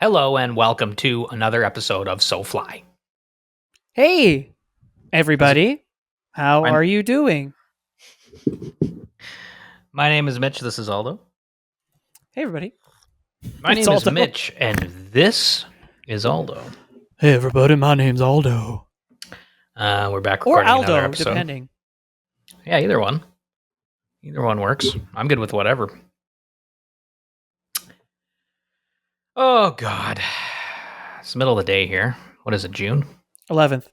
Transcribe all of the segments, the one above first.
Hello and welcome to another episode of So Fly. Hey, everybody. How My, are you doing? my name is Mitch. This is Aldo. Hey, everybody. My It's name is Aldo. Mitch, and this is Aldo. Hey, everybody. My name's Aldo. We're back Or recording another Aldo, episode. depending. Yeah, either one. Either one works. I'm good with whatever. Oh, God. It's the middle of the day here. What is it, June? 11th.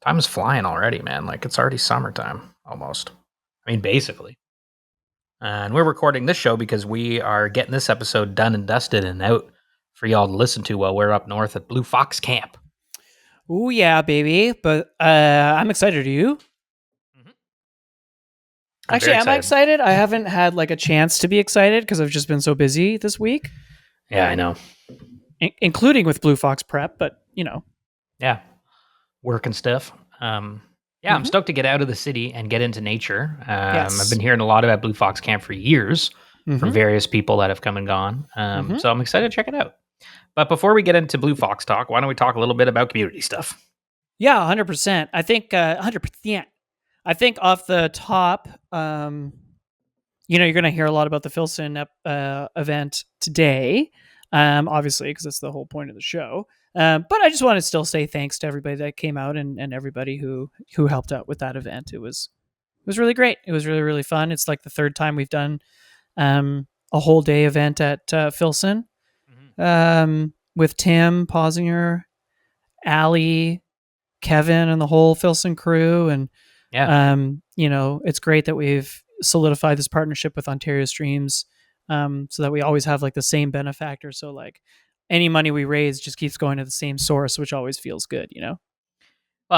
Time is flying already, man. Like, it's already summertime, almost. I mean, basically. And we're recording this show because we are getting this episode done and dusted and out for y'all to listen to while we're up north at Blue Fox Camp. Ooh, yeah, baby. But I'm excited. Are you? Actually, am I excited? I haven't had like a chance to be excited because I've just been so busy this week. Yeah, I know. Including with Blue Fox Prep, but Yeah, work and stuff. I'm stoked to get out of the city and get into nature. Yes. I've been hearing a lot about Blue Fox Camp for years from various people that have come and gone. So I'm excited to check it out. But before we get into Blue Fox talk, why don't we talk a little bit about community stuff? Yeah, 100%. I think 100%. I think off the top, you're going to hear a lot about the Filson event today, obviously, because that's the whole point of the show. But I just want to still say thanks to everybody that came out and everybody who helped out with that event. It was really great. It was really, really fun. It's like the third time we've done a whole day event at Filson with Tim Pausinger, Allie, Kevin, and the whole Filson crew. And it's great that we've solidified this partnership with Ontario Streams, so that we always have like the same benefactor. So like any money we raise just keeps going to the same source, which always feels good, Well,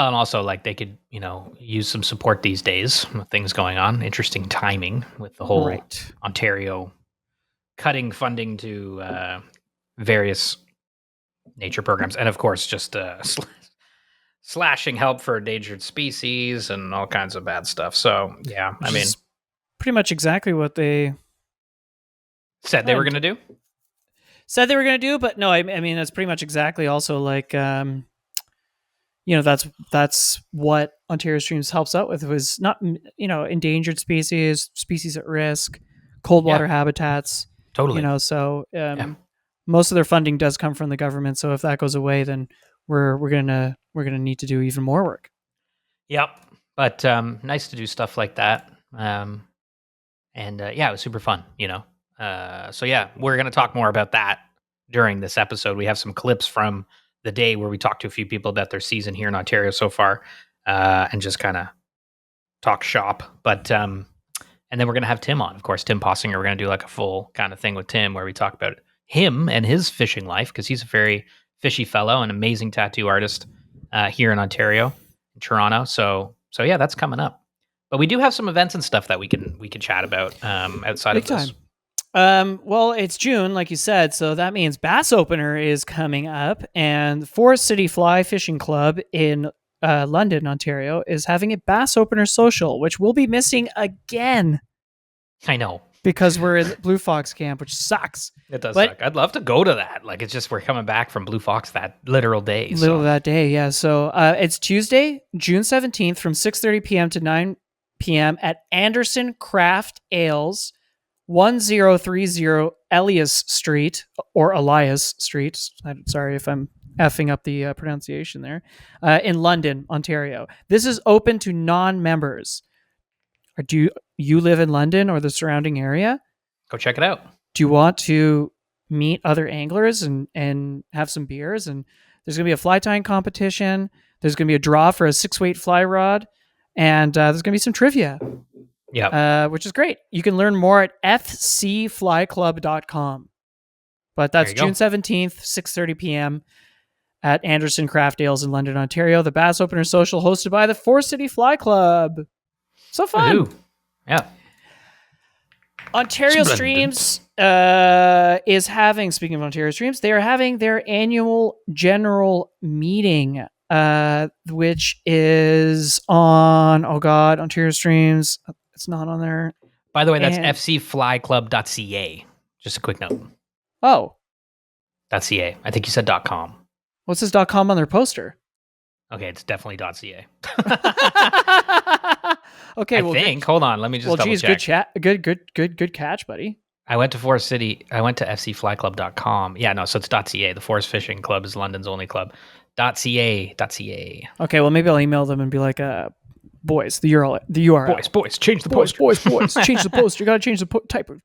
and also like they could, use some support these days with things going on. Interesting timing with the whole Ontario cutting funding to various nature programs, and of course, just slashing help for endangered species and all kinds of bad stuff. So, yeah, I mean, pretty much exactly what they said they were going to do. But no, I mean that's pretty much exactly also like that's what Ontario Streams helps out with. It was not endangered species at risk, cold water habitats. Totally. So most of their funding does come from the government. So if that goes away, then we're gonna need to do even more work. Yep. But nice to do stuff like that. And it was super fun. So yeah, we're gonna talk more about that during this episode. We have some clips from the day where we talked to a few people about their season here in Ontario so far, and just kind of talk shop. But and then we're gonna have Tim on, of course, Tim Pausinger. We're gonna do like a full kind of thing with Tim where we talk about him and his fishing life because he's a very fishy fellow, an amazing tattoo artist here in Ontario, in Toronto. So yeah, that's coming up. But we do have some events and stuff that we can chat about outside Big of this. Well, it's June, like you said, so that means Bass Opener is coming up, and Forest City Fly Fishing Club in London, Ontario, is having a Bass Opener social, which we'll be missing again. I know. Because we're in Blue Fox Camp, which sucks. It does suck. I'd love to go to that. Like, it's just we're coming back from Blue Fox that literal day. That day, yeah. So it's Tuesday, June 17th from 6:30 p.m. to 9 p.m. at Anderson Craft Ales, 1030 Elias Street, or Elias Street. Sorry if I'm effing up the pronunciation there, in London, Ontario. This is open to non-members. Do you live in London or the surrounding area? Go check it out. Do you want to meet other anglers and have some beers? And there's going to be a fly tying competition. There's going to be a draw for a 6-weight fly rod. And there's going to be some trivia. Yeah. Which is great. You can learn more at fcflyclub.com. But that's June 17th, 6:30 p.m. at Anderson Craft Ales in London, Ontario. The Bass Opener Social hosted by the Forest City Fly Club. So fun. Woo-hoo. Yeah. Ontario Streams is having, speaking of Ontario Streams, they are having their annual general meeting, which is on, Ontario Streams. It's not on there. By the way, that's fcflyclub.ca. Just a quick note. Oh. .ca. I think you said .com. What's this .com on their poster? Okay, it's definitely .ca. Okay, I well, think. good. Hold on, let me just Well, double geez, check. good catch, buddy. I went to Forest City. I went to fcflyclub.com. Yeah, no, so it's .ca. The Forest Fishing Club is London's only club. .ca. Okay, well, maybe I'll email them and be like, boys, the URL. Boys, change the boys, poster. boys, change the poster. You gotta change the typo.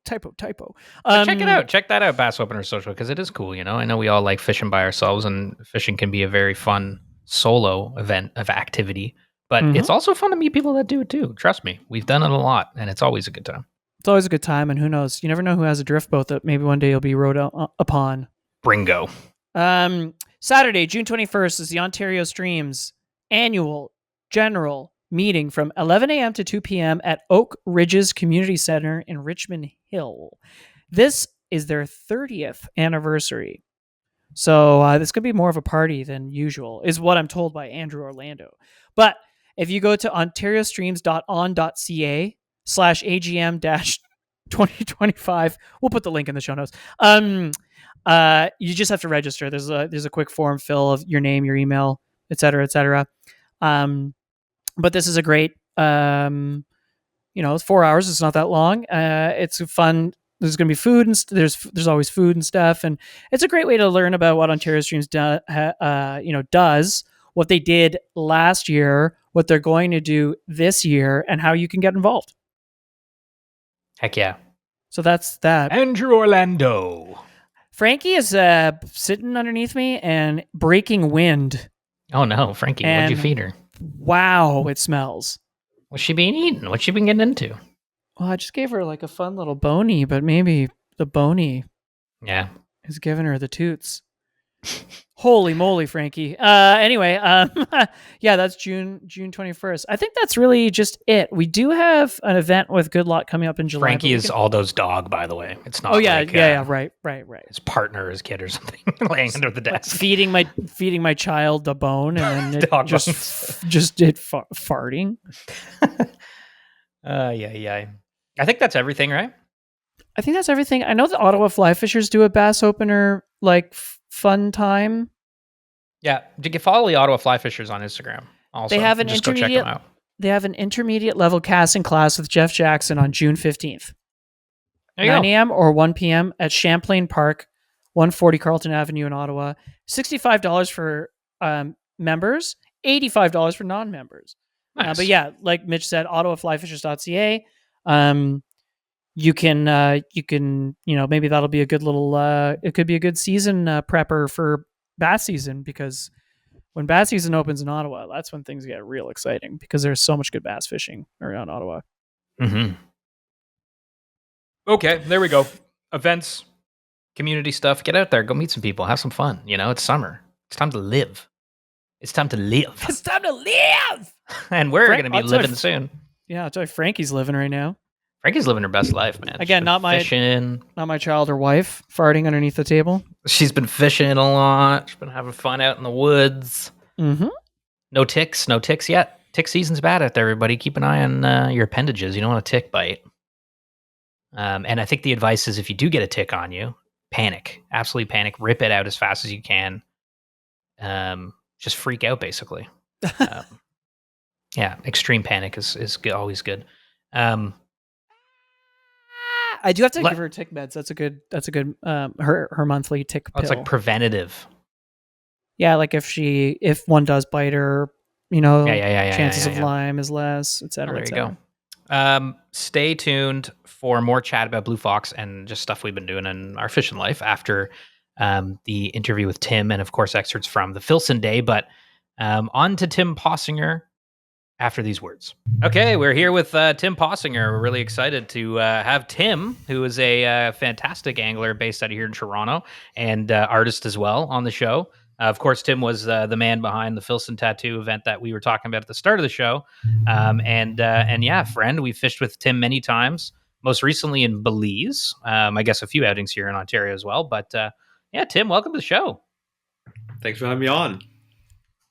But check it out. Check that out, Bass Opener Social, because it is cool. I know we all like fishing by ourselves, and fishing can be a very fun solo event of activity. But Mhm. it's also fun to meet people that do it too. Trust me, we've done it a lot, and it's always a good time. It's always a good time, and who knows? You never know who has a drift boat that maybe one day you'll be rowed upon. Bringo. Saturday, June 21st is the Ontario Streams annual general meeting from 11 a.m. to 2 p.m. at Oak Ridges Community Center in Richmond Hill. This is their 30th anniversary. So this could be more of a party than usual, is what I'm told by Andrew Orlando. But if you go to ontariostreams.on.ca/AGM-2025, we'll put the link in the show notes. You just have to register. There's a quick form fill of your name, your email, et cetera, et cetera. But this is a great, it's 4 hours. It's not that long. It's fun. There's going to be food and there's always food and stuff, and it's a great way to learn about what Ontario Streams does, what they did last year, what they're going to do this year, and how you can get involved. Heck yeah! So that's that. Andrew Orlando. Frankie is sitting underneath me and breaking wind. Oh no, Frankie! What'd you feed her? Wow, it smells. What's she been eating? What's she been getting into? Well, I just gave her like a fun little bony, but maybe the bony is giving her the toots. Holy moly, Frankie. Anyway, yeah, that's June 21st. I think that's really just it. We do have an event with Good Luck coming up in July. Frankie is Aldo's dog, by the way. It's not. Oh yeah, right. His partner, his kid, or something, laying under the desk, feeding my child a bone, and then it just did farting. Yeah. I think that's everything, right? I think that's everything. I know the Ottawa Fly Fishers do a bass opener like fun time. Yeah, you can follow the Ottawa Fly Fishers on Instagram. Also, they have an just go check them out. They have an intermediate level casting class with Jeff Jackson on June 15th, 9 a.m. or 1 p.m. at Champlain Park, 140 Carleton Avenue in Ottawa. $65 for members, $85 for non-members. Nice. But yeah, like Mitch said, ottawaflyfishers.ca. You can, maybe that'll be a good little, it could be a good season prepper for bass season, because when bass season opens in Ottawa, that's when things get real exciting, because there's so much good bass fishing around Ottawa. Mm-hmm. Okay, there we go. Events, community stuff. Get out there, go meet some people, have some fun. It's summer. It's time to live. It's time to live. It's time to live. And we're going to be living soon. Yeah, I'll tell you, Frankie's living right now. Frankie's living her best life, man. Again, not my child or wife farting underneath the table. She's been fishing a lot. She's been having fun out in the woods. Mm-hmm. No ticks yet. Tick season's bad out there, everybody. Keep an eye on your appendages. You don't want a tick bite. And I think the advice is, if you do get a tick on you, panic. Absolutely panic. Rip it out as fast as you can. Just freak out, basically. Yeah, extreme panic is always good. I do have to give her tick meds. That's a good her monthly tick pill. It's like preventative. Yeah, like if one does bite her, chances of Lyme is less, etc. There you go. Stay tuned for more chat about Blue Fox and just stuff we've been doing in our fishing life after the interview with Tim, and of course excerpts from the Filson Day. But on to Tim Pausinger after these words. Okay, we're here with Tim Pausinger. We're really excited to have Tim, who is a fantastic angler based out of here in Toronto, and artist as well, on the show. Of course, Tim was the man behind the Filson Tattoo event that we were talking about at the start of the show. And yeah, friend, we've fished with Tim many times, most recently in Belize. I guess a few outings here in Ontario as well. But yeah, Tim, welcome to the show. Thanks for having me on.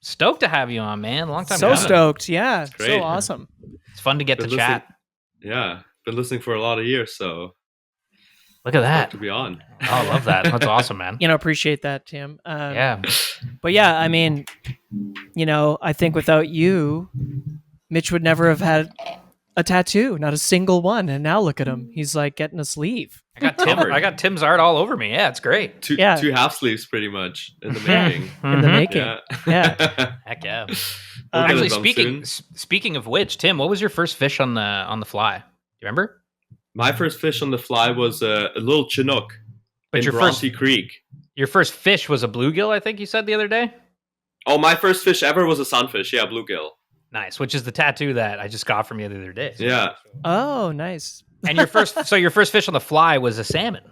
Stoked to have you on, man. Long time. So stoked. Yeah. So awesome. It's fun to get to chat. Yeah. Been listening for a lot of years, so Look at that. Stoked to be on. Oh, I love that. That's awesome, man. Appreciate that, Tim. Yeah. But yeah, I mean, I think without you, Mitch would never have had a tattoo, not a single one. And now look at him. He's like getting a sleeve. I got Tim's art all over me. Yeah, it's great. Two Yeah. half sleeves, pretty much, in the Yeah. making. In the Mhm. making. Yeah. Yeah. Heck yeah. We'll get Actually, it done soon. speaking of which, Tim, what was your first fish on the fly? Do you remember? My first fish on the fly was a little Chinook But in your Bronte Creek. first fish was a bluegill, I think you said the other day. Oh, my first fish ever was a sunfish. Yeah, bluegill. Nice, which is the tattoo that I just got from you the other day. Yeah. Oh, nice. And your first fish on the fly was a salmon.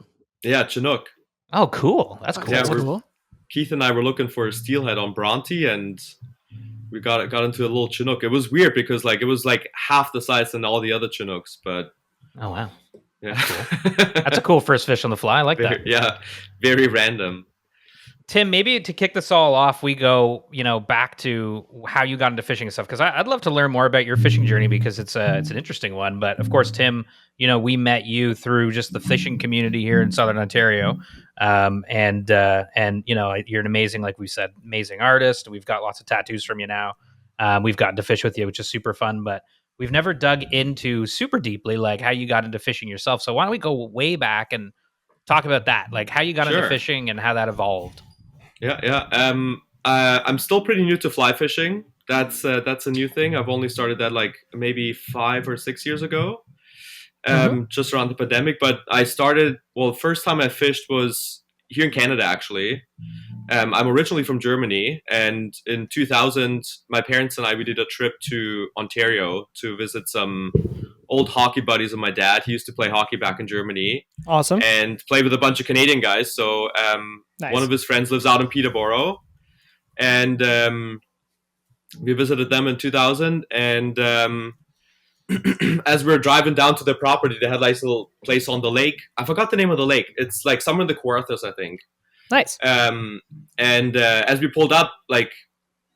Yeah, Chinook. Oh, cool. That's cool. Yeah, That's cool. Keith and I were looking for a steelhead on Bronte, and we got into a little Chinook. It was weird because it was half the size than all the other Chinooks, but Oh wow, yeah. that's a cool first fish on the fly. I like that. Yeah, very random. Tim, maybe to kick this all off, we go, back to how you got into fishing and stuff. Because I'd love to learn more about your fishing journey because it's an interesting one. But of course, Tim, we met you through just the fishing community here in Southern Ontario, and you're an amazing, like we said, amazing artist. We've got lots of tattoos from you now. We've gotten to fish with you, which is super fun. But we've never dug into super deeply like how you got into fishing yourself. So why don't we go way back and talk about that, like how you got into Sure. fishing and how that evolved. Yeah. I'm still pretty new to fly fishing. That's a new thing. I've only started that maybe 5 or 6 years ago, just around the pandemic. But I started. Well, first time I fished was here in Canada, actually. I'm originally from Germany, and in 2000, my parents and we did a trip to Ontario to visit some old hockey buddies of my dad. He used to play hockey back in Germany. Awesome. And play with a bunch of Canadian guys. So Nice. one of his friends lives out in Peterborough, and we visited them in 2000. And as we were driving down to their property, they had a nice little place on the lake. I forgot the name of the lake. It's somewhere in the Kawarthas, I think. Nice. And as we pulled up,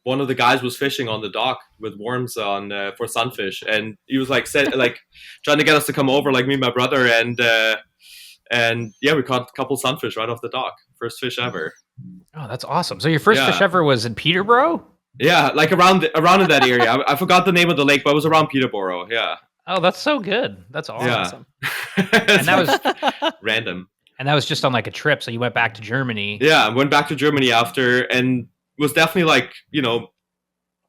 one of the guys was fishing on the dock with worms on for sunfish, and he was trying to get us to come over, me and my brother, and yeah, we caught a couple sunfish right off the dock. First fish ever. Oh, that's awesome. So your first fish ever was in Peterborough? Yeah, around in that area. I forgot the name of the lake, but it was around Peterborough. Yeah. Oh, that's so good. That's awesome. Yeah. And that was random. And that was just on a trip. So you went back to Germany. Yeah, I went back to Germany after, and was definitely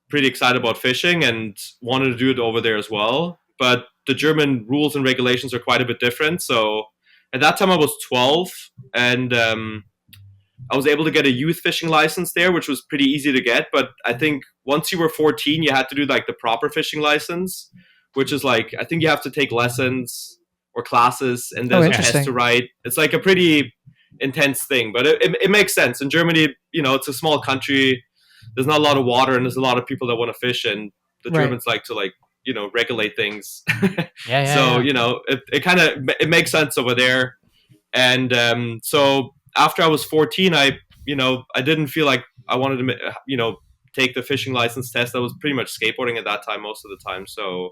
pretty excited about fishing and wanted to do it over there as well. But the German rules and regulations are quite a bit different. So at that time I was 12, and I was able to get a youth fishing license there, which was pretty easy to get. But I think once you were 14, you had to do the proper fishing license, which is I think you have to take lessons or classes, and there's a test to write. It's a pretty intense thing, but it makes sense. In Germany, it's a small country. There's not a lot of water, and there's a lot of people that want to fish, and the Germans like to regulate things. So it makes sense over there. And so after I was 14, I didn't feel like I wanted to take the fishing license test. I was pretty much skateboarding at that time most of the time. So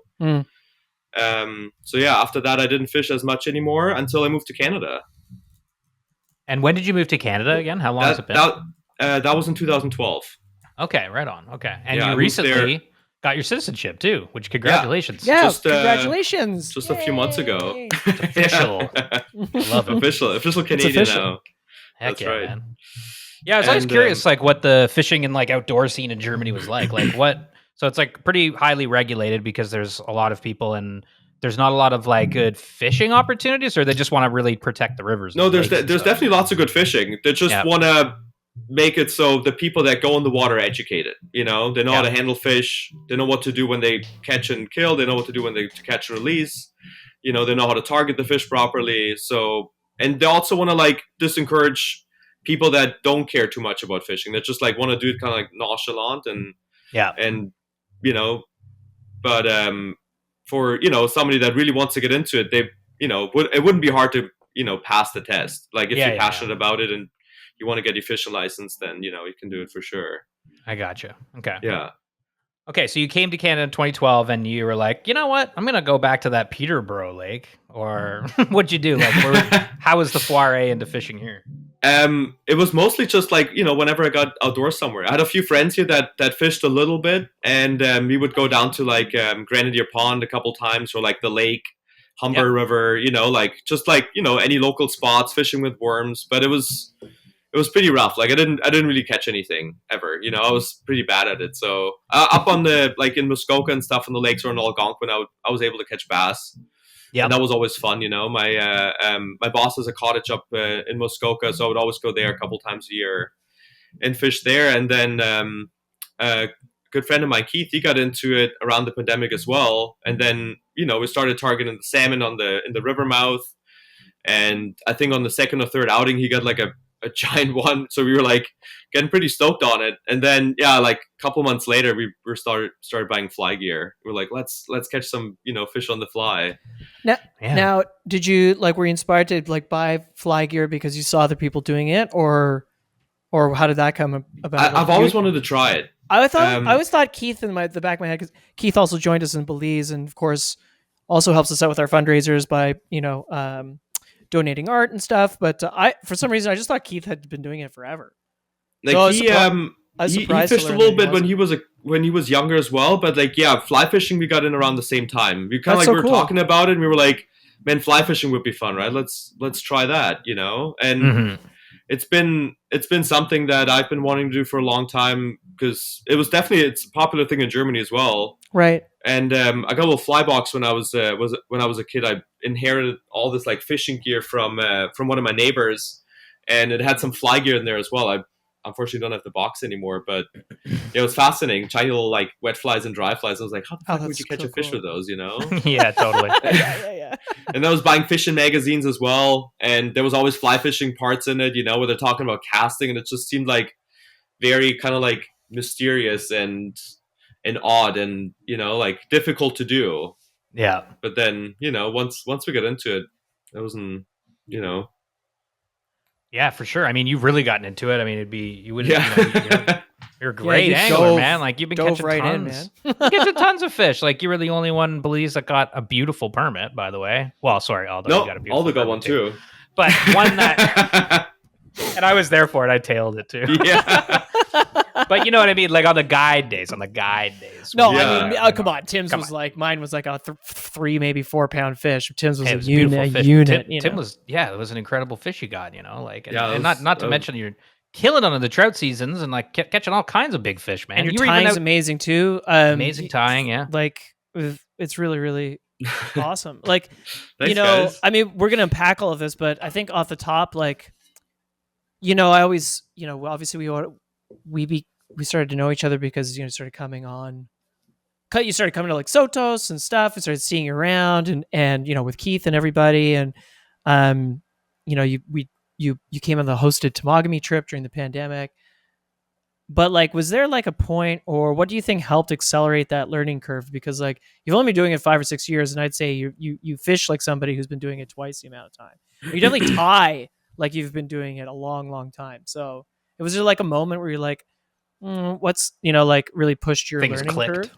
so yeah, after that I didn't fish as much anymore until I moved to Canada. And when did you move to Canada again? How long has it been? That was in 2012. Okay, right on. Okay. And you recently got your citizenship too, which congratulations. Yeah, congratulations. Just a few months ago. It's official. I love it. Official Canadian now. Heck That's yeah, right. man. Yeah, I was always curious what the fishing and outdoor scene in Germany was like. So it's pretty highly regulated because there's a lot of people, and there's not a lot of like good fishing opportunities, or they just want to really protect the rivers. No, there's definitely lots of good fishing. They just want to make it so the people that go in the water are educated. You know, they know how to handle fish. They know what to do when they catch and kill. They know what to do when they catch and release. You know, they know how to target the fish properly. So, and they also want to like discourage people that don't care too much about fishing. That just like want to do it kind of like nonchalant and you know, but for somebody that really wants to get into it, they it wouldn't be hard to pass the test. Like if you're passionate about it and you want to get your fishing license, then you can do it for sure. I gotcha. Okay. Yeah. Okay, so you came to Canada in 2012, and you were like, you know what? I'm gonna go back to that Peterborough Lake. Or what'd you do? Like, how was the foray into fishing here? It was mostly just like, whenever I got outdoors somewhere. I had a few friends here that fished a little bit, and we would go down to like Grenadier Pond a couple times, or like the lake, Humber Yep. River. Like just like any local spots, fishing with worms. But it was pretty rough. Like I didn't really catch anything ever. I was pretty bad at it. So up on the like in Muskoka and stuff on the lakes or in Algonquin, I was able to catch bass, and Yep. that was always fun. My boss has a cottage up in Muskoka, so I would always go there a couple times a year and fish there. And then a good friend of mine, Keith, he got into it around the pandemic as well. And then we started targeting the salmon in the river mouth. And I think on the second or third outing, he got like a giant one. So we were like getting pretty stoked on it. And then yeah, like a couple months later, we started buying fly gear. We are like, let's catch some fish on the fly. Now, Yeah. now, did you were you inspired to buy fly gear because you saw other people doing it, or how did that come about? I've always wanted to try it. I always thought Keith in the back of my head, because Keith also joined us in Belize, and of course also helps us out with our fundraisers by donating art and stuff. But I, for some reason, I just thought Keith had been doing it forever. Like So he fished a little bit when he was younger as well. But like yeah, fly fishing we got in around the same time. We kind of That's like so we were cool. talking about it, and we were like, man, fly fishing would be fun, right? Let's try that, and. Mhm. It's been something that I've been wanting to do for a long time, because it's a popular thing in Germany as well. Right. And I got a little fly box when I was a kid. I inherited all this like fishing gear from one of my neighbors, and it had some fly gear in there as well. I unfortunately don't have the box anymore, but it was fascinating. Tiny little like wet flies and dry flies. I was like, how the fuck would you catch so a fish cool. with those? Yeah, totally. yeah. And I was buying fishing magazines as well, and there was always fly fishing parts in it, where they're talking about casting, and it just seemed like very kind of like mysterious and odd, and like difficult to do. Yeah. But then once we got into it, it wasn't Yeah, for sure. I mean, you've really gotten into it. I mean, you would yeah. you're a great you angler, dove- man. Like you've been dove catching right in, tons. Catching tons of fish. Like you were the only one in Belize that got a beautiful permit, by the way. Well, sorry, Aldo, you got a No, beautiful Aldo got permit one too. But one that and I was there for it. I tailed it too. Yeah. But you know what I mean? Like on the guide days. No, Yeah. I mean, come on. Tim's Come was on. like, mine was like a 3, maybe 4 pound fish. Tim's was Hey, it a was a beautiful unit. fish. unit Tim was, it was an incredible fish you got, like, and, Yeah, it and was- not to mention you're killing on the trout seasons and like catching all kinds of big fish, man. And your You were even tying's out- amazing too. amazing tying, yeah. Like, it's really, really awesome. Like, Thanks, guys. I mean, we're gonna unpack all of this, but I think off the top, like, I always, obviously we started to know each other because started coming on. You started coming to like Sotos and stuff, and started seeing you around, and with Keith and everybody, and you came on the hosted Temagami trip during the pandemic. But like, was there like a point, or what do you think helped accelerate that learning curve? Because like you've only been doing it 5 or 6 years, and I'd say you fish like somebody who's been doing it twice the amount of time. You definitely tie like you've been doing it a long, long time. So it was there like a moment where you're like, what's like really pushed your Things learning clicked.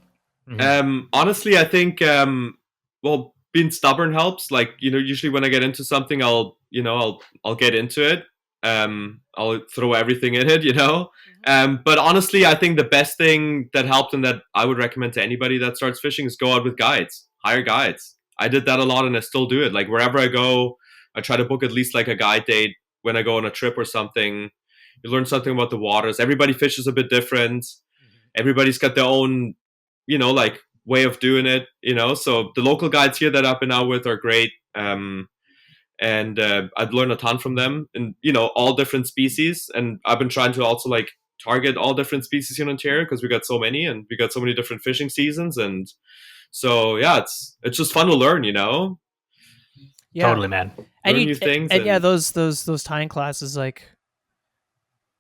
curve? Honestly, I think well, being stubborn helps. Like usually when I get into something, I'll get into it. I'll throw everything in it, But honestly, I think the best thing that helped and that I would recommend to anybody that starts fishing is go out with guides, hire guides. I did that a lot, and I still do it. Like wherever I go, I try to book at least like a guide date when I go on a trip or something. You learn something about the waters. Everybody fishes a bit different. Everybody's got their own, like way of doing it. So the local guides here that I've been out with are great. And I've learned a ton from them, and all different species. And I've been trying to also like target all different species here in Ontario because we got so many, and we got so many different fishing seasons. And so yeah, it's just fun to learn, Yeah, Totally, man. and learn new things. and yeah, those tying classes, like,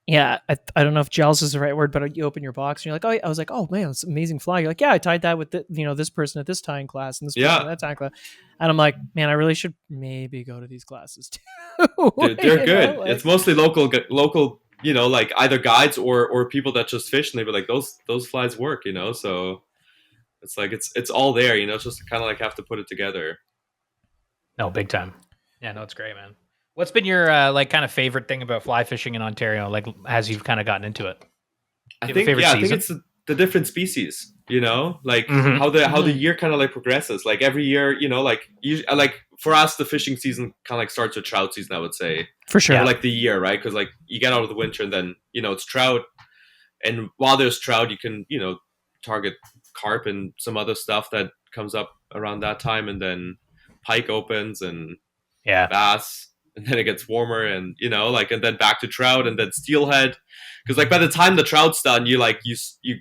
yeah, I don't know if jealous is the right word, but you open your box and you're like, oh, I was like, oh man, it's an amazing fly. You're like, yeah, I tied that with this person at this tying class and this person at that tying class, and I'm like, man, I really should maybe go to these classes too. They're good. It's mostly local like either guides or people that just fish, and they'd be like, those flies work, so it's like it's all there, it's just kind of like have to put it together. No, big time. Yeah, no, it's great, man. What's been your like kind of favorite thing about fly fishing in Ontario? Like as you've kind of gotten into it, I do you have a think favorite yeah, I think season? it's the different species, like Mhm. how the year kind of like progresses. Like every year, like like for us, the fishing season kind of like starts with trout season, I would say, For sure. Yeah. or like the year, right? Because like you get out of the winter and then it's trout, and while there's trout, you can target carp and some other stuff that comes up around that time, and then pike opens and Yeah. bass, and then it gets warmer, and like, and then back to trout, and then steelhead, because like by the time the trout's done, you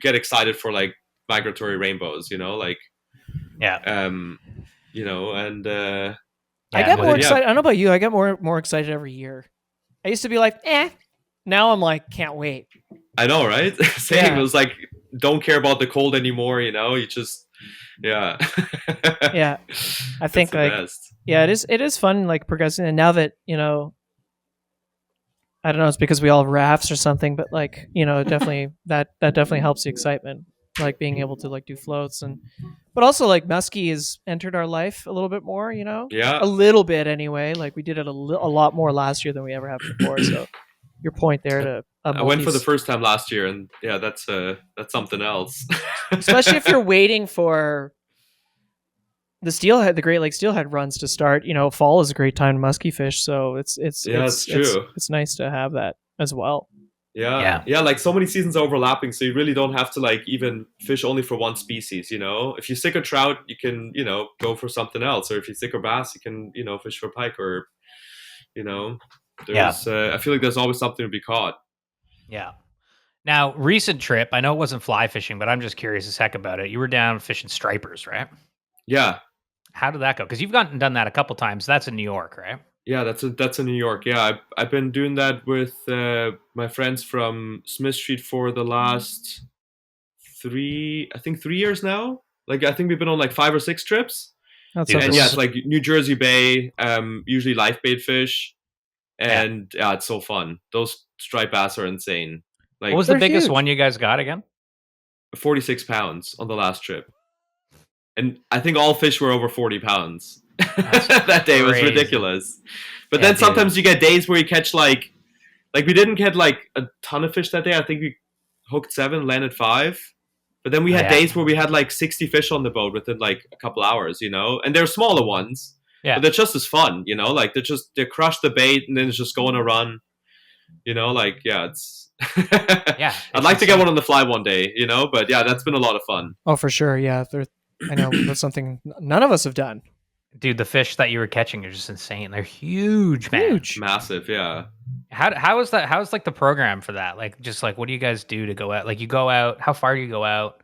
get excited for like migratory rainbows, like Yeah. and I Yeah, get no, more yeah. excited. I don't know about you. I get more excited every year. I used to be like, eh. Now I'm like, can't wait. I know, right? Same. Yeah. It was like, don't care about the cold anymore, you just yeah. Yeah. I It's think the like, best. yeah, it is fun like progressing. And now that I don't know, it's because we all have rafts or something, but like it definitely that definitely helps the excitement, like being able to like do floats but also like muskie has entered our life a little bit more, Yeah. a little bit anyway. Like we did it a lot more last year than we ever have before. So your point there to I went for the first time last year, and yeah, that's something else. especially if you're waiting for the Great Lakes steelhead runs to start. Fall is a great time to muskie fish, so Yeah, that's true. it's nice to have that as well. Yeah, like so many seasons are overlapping, so you really don't have to like even fish only for one species. If you stick a trout, you can go for something else, or if you stick a bass, you can fish for pike, or there's I feel like there's always something to be caught. Yeah. Now, recent trip, I know it wasn't fly fishing, but I'm just curious as heck about it. You were down fishing stripers, right? Yeah, How did that go? Because you've gone and done that a couple times. That's in New York, right? yeah, that's in New York. Yeah, I've been doing that with my friends from Smith Street for the last 3 years now. Like I think we've been on like 5 or 6 trips. That Dude, sounds And yeah, this- it's like New Jersey Bay, usually live bait fish, Yeah. and yeah, it's so fun. Those striped bass are insane. Like What was the They're biggest huge. one you guys got again? 46 pounds on the last trip, and I think all fish were over 40 pounds. That's That day was crazy. ridiculous. But Yeah, then dude. sometimes you get days where you catch like we didn't get like a ton of fish that day. I think we hooked 7, landed 5. But then we had Yeah. days where we had like 60 fish on the boat within like a couple hours, and they're smaller ones. Yeah. But they're just as fun, like they crush the bait and then it's just going to run, like yeah, it's Yeah. I'd like to get one on the fly one day, but yeah, that's been a lot of fun. Oh, for sure. Yeah, I know that's something none of us have done. Dude, the fish that you were catching are just insane. They're huge, man. Huge. Massive, yeah. How is that? How's like the program for that? Like, just like, what do you guys do to go out? Like, you go out. How far do you go out?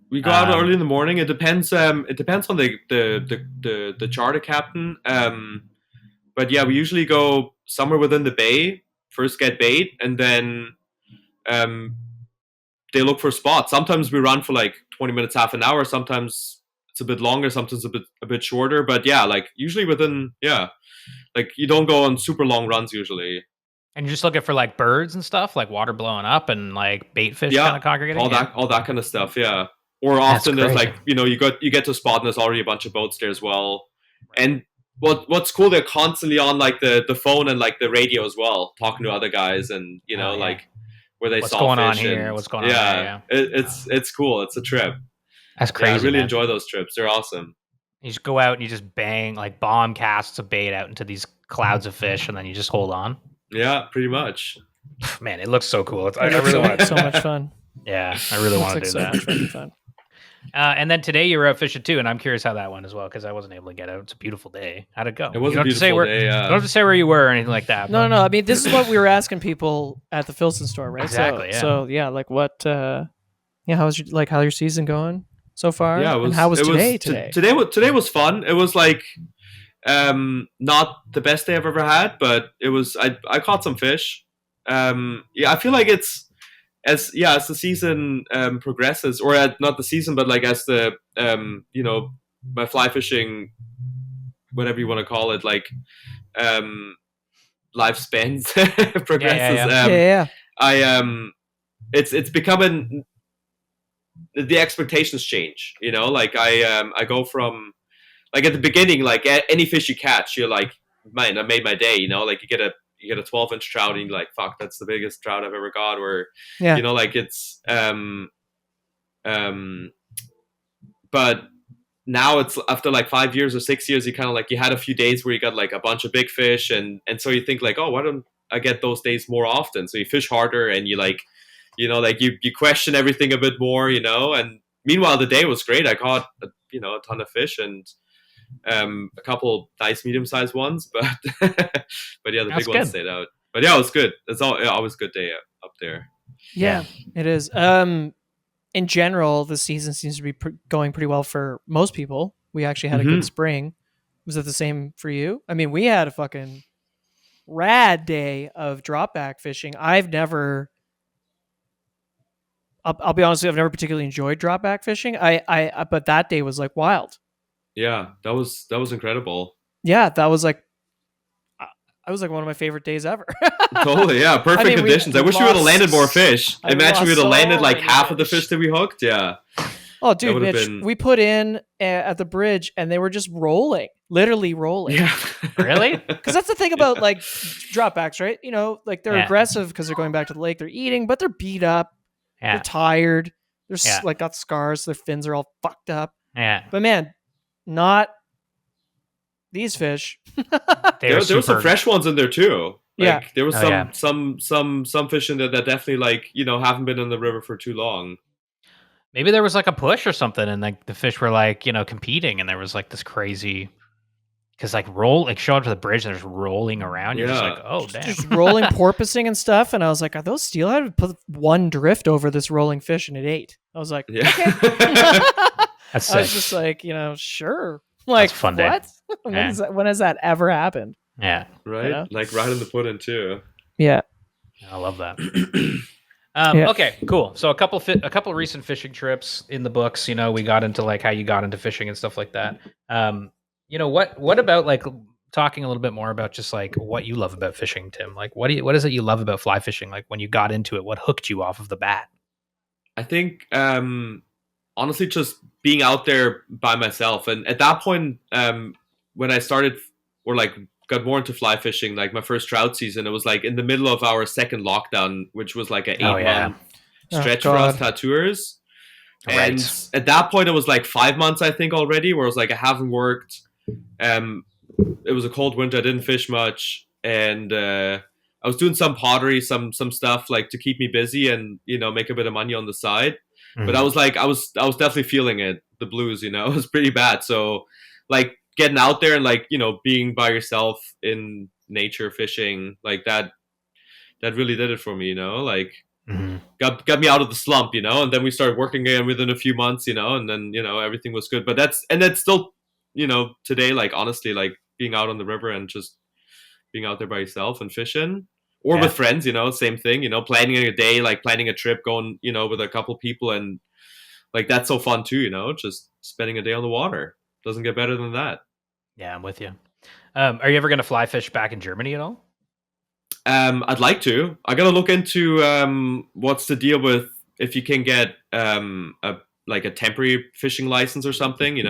We go out early in the morning. It depends. It depends on the charter captain. But yeah, we usually go somewhere within the bay. First get bait, and then they look for spots. Sometimes we run for like 20 minutes, half an hour. Sometimes it's a bit longer. Sometimes a bit shorter. But yeah, like usually within like you don't go on super long runs usually. And you're just looking for like birds and stuff, like water blowing up and like bait fish Yeah, kind of congregating. all that kind of stuff. Yeah. Or often there's like you get to a spot and there's already a bunch of boats there as well. And what's cool, they're constantly on like the phone and like the radio as well, talking to other guys, and like where they what's saw going fish on here, and, what's going on there, yeah. It's cool. It's a trip. That's crazy. Yeah, I really man. enjoy those trips. They're awesome. You just go out and you just bang like bomb casts of bait out into these clouds of fish, and then you just hold on. Yeah, pretty much. Man, it looks so cool. I It looks really want so much fun. Yeah, I really want to do so that. much fucking fun. And then today you were out fishing too, and I'm curious how that went as well because I wasn't able to get out. It's a beautiful day. How'd it go? It was You a don't have to say beautiful where, day. You don't have to say where you were or anything like that. No, but- no. I mean, this is what we were asking people at the Filson store, right? Exactly, yeah. So yeah, like what? How's your season going so far? Yeah, and how was today? Today was fun. It was like not the best day I've ever had, but it was. I caught some fish. Yeah, I feel like it's as the season progresses, or not the season, but like as the my fly fishing, whatever you want to call it, like lifespans progresses. Yeah. it's becoming, the expectations change. Like I go from, like at the beginning, like any fish you catch, you're like, man, I made my day. Like you get a 12-inch trout and you're like, fuck, that's the biggest trout I've ever got. Or Yeah. like it's um but now it's after like 5 years or 6 years, you kind of like, you had a few days where you got like a bunch of big fish, and so you think like, oh, why don't I get those days more often? So you fish harder, and you like, like you question everything a bit more, and meanwhile the day was great. I caught a ton of fish, and a couple nice medium-sized ones, but but yeah, the That's big ones good. stayed out. But yeah, it was good. It's always a good day up there. Yeah, it is. In general, the season seems to be going pretty well for most people. We actually had a good spring. Was it the same for you? I mean, we had a fucking rad day of drop back fishing. I'll be honest with you, I've never particularly enjoyed drop back fishing. But that day was like wild. Yeah, that was incredible. Yeah, that was like one of my favorite days ever. Totally, yeah, perfect conditions. I wish we would have landed more fish. Imagine we would have landed like half of the fish that we hooked. Yeah. Oh, dude, Mitch, we put in at the bridge and they were just rolling, literally rolling. Yeah. Really? Because that's the thing about like dropbacks, right? Like they're aggressive because they're going back to the lake, they're eating, but they're beat up, they're tired, they're like got scars, their fins are all fucked up. Yeah. But man, not these fish. There were some fresh ones in there too. Like, there was some fish in there that definitely like haven't been in the river for too long. Maybe there was like a push or something, and like the fish were like competing, and there was like this crazy, because like show up to the bridge and they're just rolling around. You're just like, oh damn, just rolling porpoising and stuff. And I was like, are those steelhead? I put one drift over this rolling fish and it ate. I was like, okay. That's I was just like, sure. Like, fun what? Day. When has that ever happened? Yeah. Right? Like right in the pudding too. Yeah. I love that. Okay, cool. So a couple recent fishing trips in the books. We got into like how you got into fishing and stuff like that. What about like talking a little bit more about just like what you love about fishing, Tim? Like what is it you love about fly fishing? Like when you got into it, what hooked you off of the bat? I think honestly just being out there by myself, and at that point when I started or like got more into fly fishing, like my first trout season, it was like in the middle of our second lockdown, which was like an 8-month stretch for us tattooers. Right. And at that point it was like 5 months, I think, already, where it was like I haven't worked. It was a cold winter, I didn't fish much, and I was doing some pottery, some stuff like to keep me busy and make a bit of money on the side. But I was like, I was definitely feeling it, the blues, it was pretty bad. So like getting out there and like being by yourself in nature fishing, like that really did it for me, like got me out of the slump, and then we started working again within a few months, and then everything was good. But that's still today, like honestly, like being out on the river and just being out there by yourself and fishing, or with friends, same thing, planning a day, like planning a trip, going with a couple people, and like that's so fun too, just spending a day on the water. Doesn't get better than that. Yeah, I'm with you. Are you ever going to fly fish back in Germany at all? I'd like to. I gotta look into what's the deal with if you can get a temporary fishing license or something.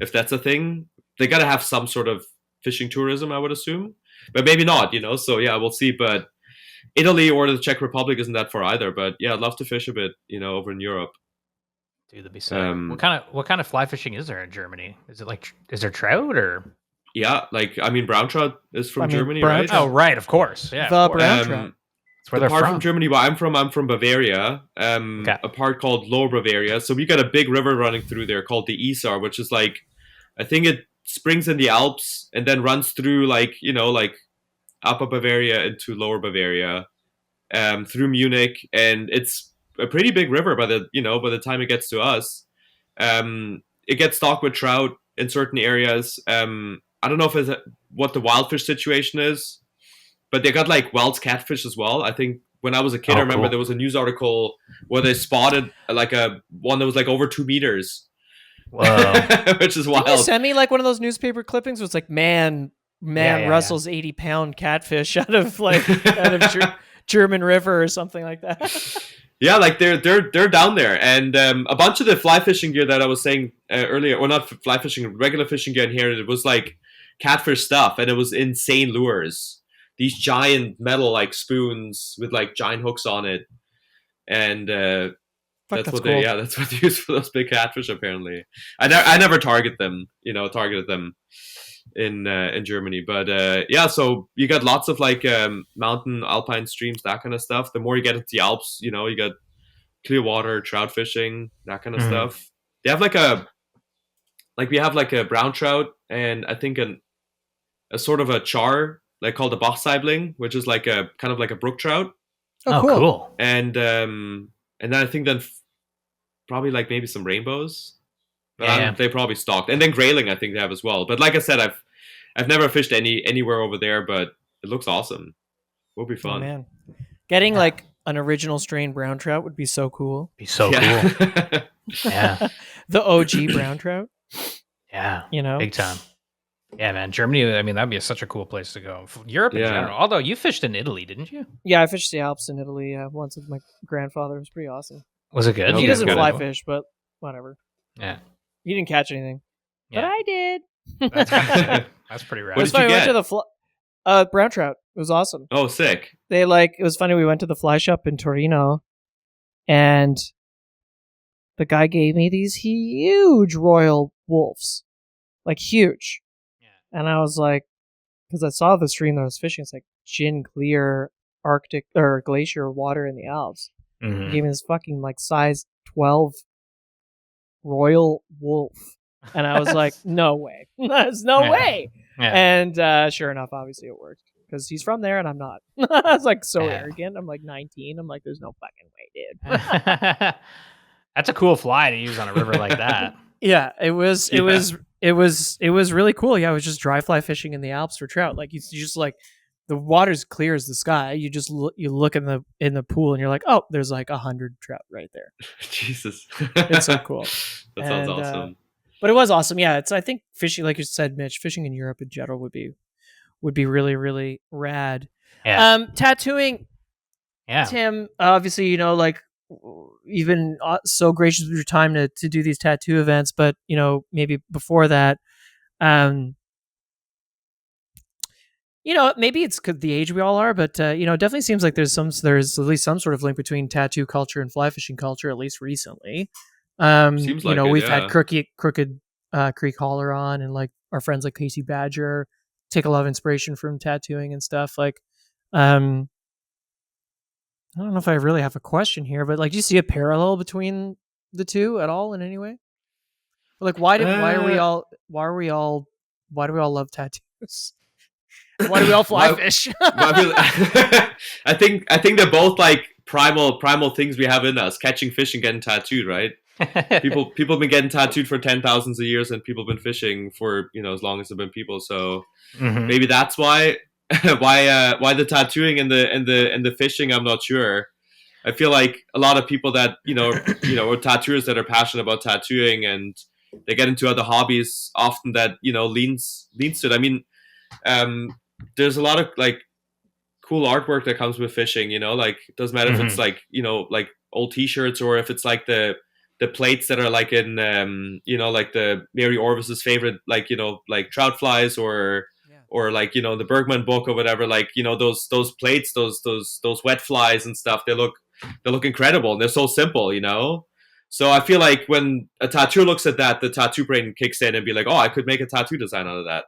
If that's a thing, they gotta have some sort of fishing tourism, I would assume, but maybe not. So yeah, we'll see. But Italy or the Czech Republic isn't that far either. But yeah, I'd love to fish a bit, over in Europe. Dude, that'd be sick. What kind of fly fishing is there in Germany? Is there trout or? Yeah, like I mean, brown trout is from Germany, right? Oh, right, of course. Yeah, the brown trout. That's where they're from. From Germany, where I'm from Bavaria. A part called Lower Bavaria. So we got a big river running through there called the Isar, which is like, I think it springs in the Alps and then runs through like Upper Bavaria into Lower Bavaria, through Munich, and it's a pretty big river by the time it gets to us. It gets stocked with trout in certain areas. I don't know what the wildfish situation is, but they got like wild catfish as well. I think when I was a kid, I remember there was a news article where they spotted like one that was like over 2 meters. Whoa. Which is wild. Can you send me like one of those newspaper clippings where it's like, man, Russell's 80-pound catfish out of German River or something like that. Yeah, like they're down there, and a bunch of the fly fishing gear that I was saying earlier, or not fly fishing, regular fishing gear in here, it was like catfish stuff, and it was insane lures. These giant metal like spoons with like giant hooks on it, and Fuck, that's that's what cool. that's what they use for those big catfish. Apparently, I never targeted them in Germany, but yeah. So you got lots of like mountain, alpine streams, that kind of stuff. The more you get into the Alps, you got clear water, trout fishing, that kind of Mhm. stuff. They have we have like a brown trout, and I think a sort of a char like called a Bachsaibling, which is like a kind of like a brook trout, Oh, Oh, cool. cool. and then I think probably like maybe some rainbows. But Yeah. they probably stocked, and then grayling I think they have as well. But like I said, I've never fished anywhere over there, but it looks awesome. Will be Oh fun. man, getting Yeah. like an original strain brown trout would be so cool. Be so cool. yeah. Yeah. The OG brown trout, Yeah. you know. Big time. Yeah, man. Germany, I mean, that'd be such a cool place to go. Europe in Yeah. general. Although you fished in Italy, didn't you? Yeah, I fished the Alps in Italy once with my grandfather. It was pretty awesome. Was it good? Okay, He doesn't good. fly fish, but whatever. Yeah. He didn't catch anything, but Yeah. I did. That's that's pretty rad. What It's did you funny. We went get? to the brown trout. It was awesome. Oh, sick. It was funny. We went to the fly shop in Torino, and the guy gave me these huge royal wolves, like huge. Yeah. And I was like, because I saw the stream that I was fishing, it's like gin clear Arctic or glacier water in the Alps. He Mhm. gave me this fucking like size 12 royal wolf. And I was like, no way. There's no Yeah. way. Yeah. And sure enough, obviously it worked. Because he's from there and I'm not. I was like so Yeah. arrogant. I'm like 19. I'm like, there's no fucking way, dude. That's a cool fly to use on a river like that. Yeah, it was really cool. Yeah, I was just dry fly fishing in the Alps for trout. Like you just like the water's clear as the sky. You just you look in the pool and you're like, oh, there's like 100 trout right there. Jesus. It's so cool. That sounds And, awesome. But it was awesome. Yeah, I think fishing, like you said, Mitch, fishing in Europe in general would be really, really rad. Yeah. Tattooing, Yeah. Tim, obviously, like you've been so gracious with your time to do these tattoo events, but maybe before that, maybe it's 'cause the age we all are, but it definitely seems like there's at least some sort of link between tattoo culture and fly fishing culture, at least recently. Seems like it, we've yeah. had Crooked Creek Holler on, and like our friends like Casey Badger take a lot of inspiration from tattooing and stuff. Like, I don't know if I really have a question here, but like, do you see a parallel between the two at all in any way? Like, why do we all love tattoos? Why do we all fly fish? I think they're both like primal things we have in us: catching fish and getting tattooed, right? People have been getting tattooed for 10,000s of years, and people have been fishing for as long as there've been people. So Mhm. maybe that's why why the tattooing and the fishing. I'm not sure. I feel like a lot of people that are tattooers that are passionate about tattooing, and they get into other hobbies often that leans to it. I mean, there's a lot of like cool artwork that comes with fishing. Like it doesn't matter if it's like like old T-shirts, or if it's like the plates that are like in like the Mary Orvis's favorite like like trout flies, or like the Bergman book or whatever, like those plates, those wet flies and stuff. They look incredible, and they're so simple. So I feel like when a tattooer looks at that, the tattoo brain kicks in and be like, oh, I could make a tattoo design out of that.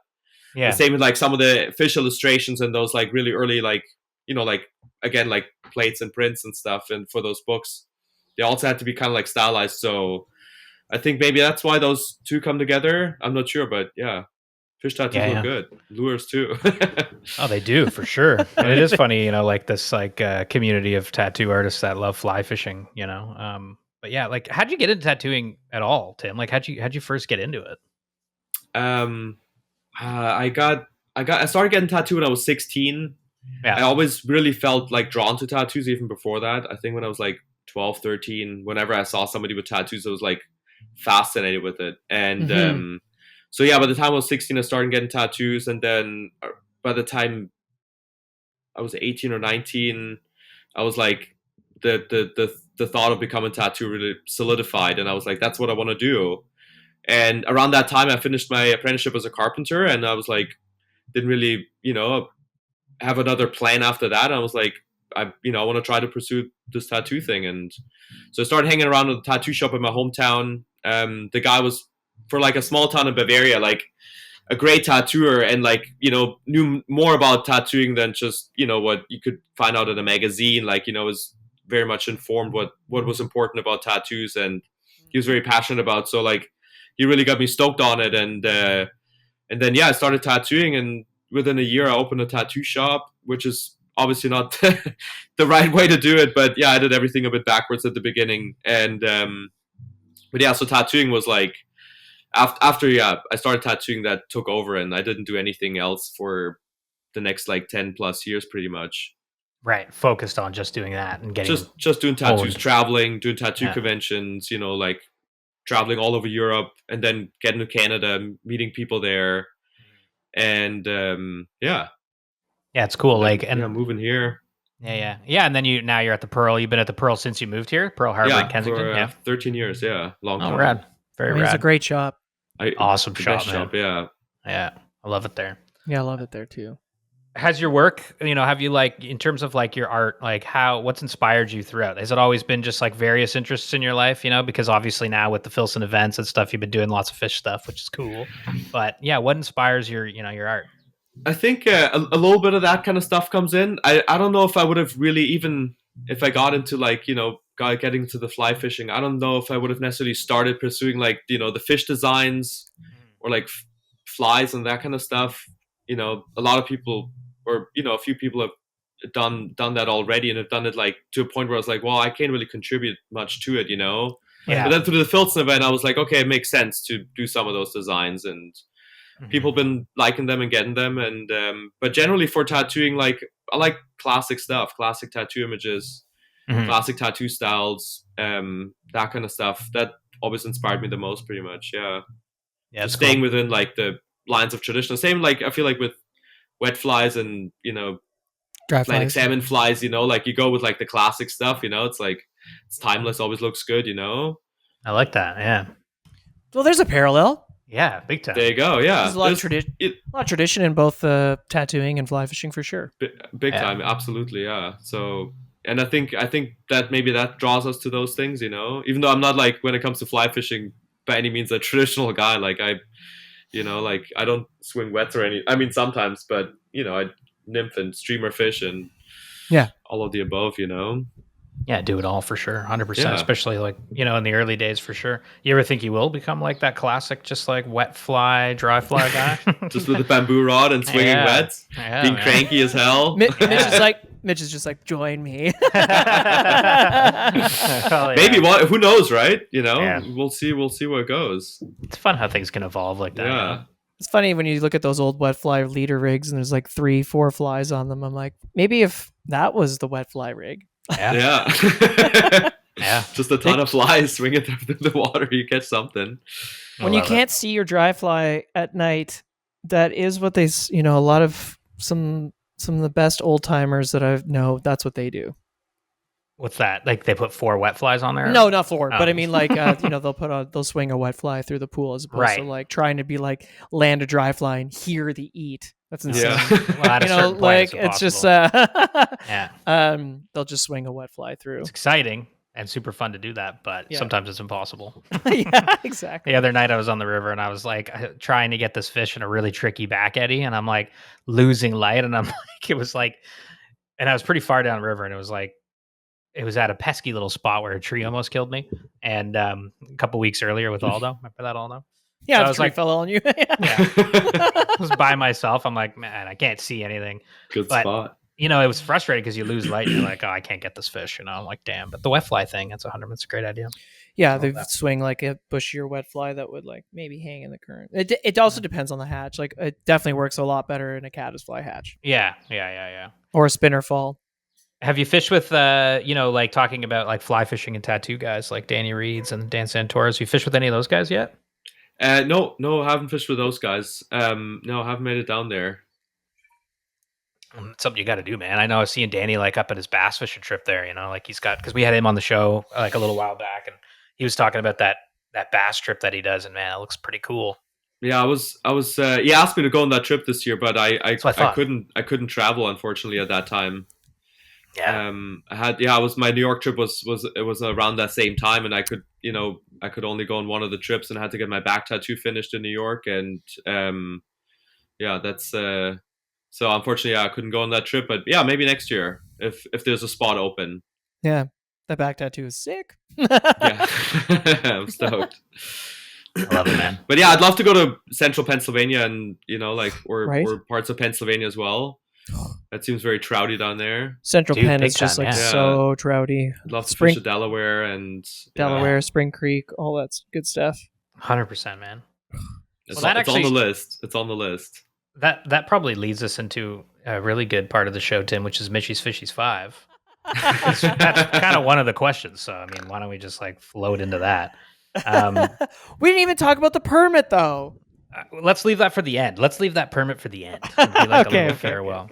Yeah. The same with like some of the fish illustrations and those like really early like like again like plates and prints and stuff, and for those books they also had to be kind of like stylized. So I think maybe that's why those two come together. I'm not sure, but yeah, fish tattoos look good. Lures too. Oh, they do for sure. And it is funny, like this like community of tattoo artists that love fly fishing. But yeah, like how'd you get into tattooing at all, Tim? Like how'd you first get into it? I started getting tattooed when I was 16. Yeah. I always really felt like drawn to tattoos even before that. I think when I was like 12, 13, whenever I saw somebody with tattoos, I was like fascinated with it. And so yeah, by the time I was 16, I started getting tattoos, and then by the time I was 18 or 19, I was like, the thought of becoming a tattoo really solidified, and I was like, that's what I want to do. And around that time, I finished my apprenticeship as a carpenter, and I was like, didn't really, have another plan after that. I was like, I want to try to pursue this tattoo thing, and so I started hanging around at the tattoo shop in my hometown. The guy was for like a small town in Bavaria, like a great tattooer, and like knew more about tattooing than just what you could find out in a magazine. Like was very much informed what was important about tattoos, and he was very passionate about. So like he really got me stoked on it, and then I started tattooing, and within a year I opened a tattoo shop, which is obviously not the right way to do it, but I did everything a bit backwards at the beginning, and but so tattooing was like after I started tattooing, that took over, and I didn't do anything else for the next like 10 plus years pretty much. Right, focused on just doing that and getting just doing tattoos, honed. traveling, doing tattoo conventions, like traveling all over Europe, and then getting to Canada, meeting people there, and yeah, it's cool. then, like, and moving here. Yeah. And then now you're at the Pearl. You've been at the Pearl since you moved here, Pearl Harbor in Kensington. For 13 years. Yeah, long time. Oh, rad, very rad. It's a great shop. Awesome shop, man. Shop, yeah. Yeah, I love it there. Yeah, I love it there too. Has your work, have you like, in terms of like your art, like what's inspired you throughout? Has it always been just like various interests in your life, because obviously now with the Filson events and stuff, you've been doing lots of fish stuff, which is cool. But yeah, what inspires your art? I think a little bit of that kind of stuff comes in. I don't know if I would have really, even if I got into like, getting to the fly fishing, I don't know if I would have necessarily started pursuing like, the fish designs or like flies and that kind of stuff. A lot of people, or a few people have done that already, and have done it like to a point where I was like, well, I can't really contribute much to it, Yeah. But then through the Filson event, I was like, okay, it makes sense to do some of those designs, and people have been liking them and getting them. And but generally for tattooing, like I like classic stuff, classic tattoo images, classic tattoo styles, that kind of stuff. That always inspired me the most, pretty much. Yeah, just staying within like the lines of traditional. Same like I feel like with wet flies and dry Atlantic flies. salmon flies, like you go with like the classic stuff, it's like it's timeless, always looks good, I like that. Yeah. Well, there's a parallel. Yeah, big time. There you go. Yeah, There's a lot of tradition in both tattooing and fly fishing for sure. Big time, absolutely. Yeah. So, and I think that maybe that draws us to those things, even though I'm not like, when it comes to fly fishing by any means a traditional guy. Like I don't swing wets or any. I mean, sometimes, but I nymph and streamer fish and all of the above. Yeah, do it all for sure, 100%. Especially like in the early days, for sure. You ever think you will become like that classic, just like wet fly, dry fly guy, just with a bamboo rod and swinging wets, being cranky as hell? Mitch is just like, join me. Maybe who knows, right? We'll see where it goes. It's fun how things can evolve like that. Yeah. It's funny when you look at those old wet fly leader rigs and there's like 3-4 flies on them. I'm like, maybe if that was the wet fly rig. Yeah. Just a ton of flies swinging through the water. You catch something. When you can't see your dry fly at night, that is what they, a lot of some of the best old timers that I know, that's what they do. What's that? Like they put 4 wet flies on there? No, not 4. But I mean, like, they'll swing a wet fly through the pool as opposed to like trying to be like land a dry fly and hear the eat. That's insane. Yeah. Well, like it's just they'll just swing a wet fly through. It's exciting and super fun to do that, but sometimes it's impossible. Yeah, exactly. The other night I was on the river and I was like trying to get this fish in a really tricky back eddy, and I'm like losing light, and I'm like, it was like, and I was pretty far down the river, and it was like, it was at a pesky little spot where a tree almost killed me. And a couple weeks earlier with Aldo, remember that Aldo? Yeah, so I was like, fell on you. I was by myself. I'm like, man, I can't see anything. Good spot. It was frustrating because you lose light and you're like, oh, I can't get this fish. I'm like, damn. But the wet fly thing, it's a great idea. Yeah, they swing like a bushier wet fly that would like maybe hang in the current. It also depends on the hatch. Like it definitely works a lot better in a caddisfly hatch. Yeah. Or a spinner fall. Have you fished with, like talking about like fly fishing and tattoo guys like Danny Reeds and Dan Santoros? You fished with any of those guys yet? No, I haven't fished with those guys. No, I haven't made it down there. It's something you got to do, man. I know I was seeing Danny like up at his bass fishing trip there. Like he's got because we had him on the show like a little while back, and he was talking about that bass trip that he does, and man, it looks pretty cool. Yeah, he asked me to go on that trip this year, but That's what I thought. I couldn't travel, unfortunately, at that time. Yeah, My New York trip was around that same time, and I could only go on one of the trips, and I had to get my back tattoo finished in New York, and that's so unfortunately, I couldn't go on that trip, but yeah, maybe next year if there's a spot open. Yeah, that back tattoo is sick. Yeah, I'm stoked. I love it, man. But yeah, I'd love to go to central Pennsylvania and Right. or parts of Pennsylvania as well. That seems very trouty down there. Central Dude, Penn big is just time, like yeah. so trouty. I'd love to Spring- fish to Delaware and Delaware, Spring Creek, all that's good stuff. 100%, man. It's, Well, that it's on the actually- list. It's on the list. That probably leads us into a really good part of the show, Tim, which is Mitchy's Fishies 5. That's kind of one of the questions. So I mean, why don't we just like float into that? We didn't even talk about the permit though. Let's leave that for the end. Let's leave that permit for the end. It'd be like a little farewell.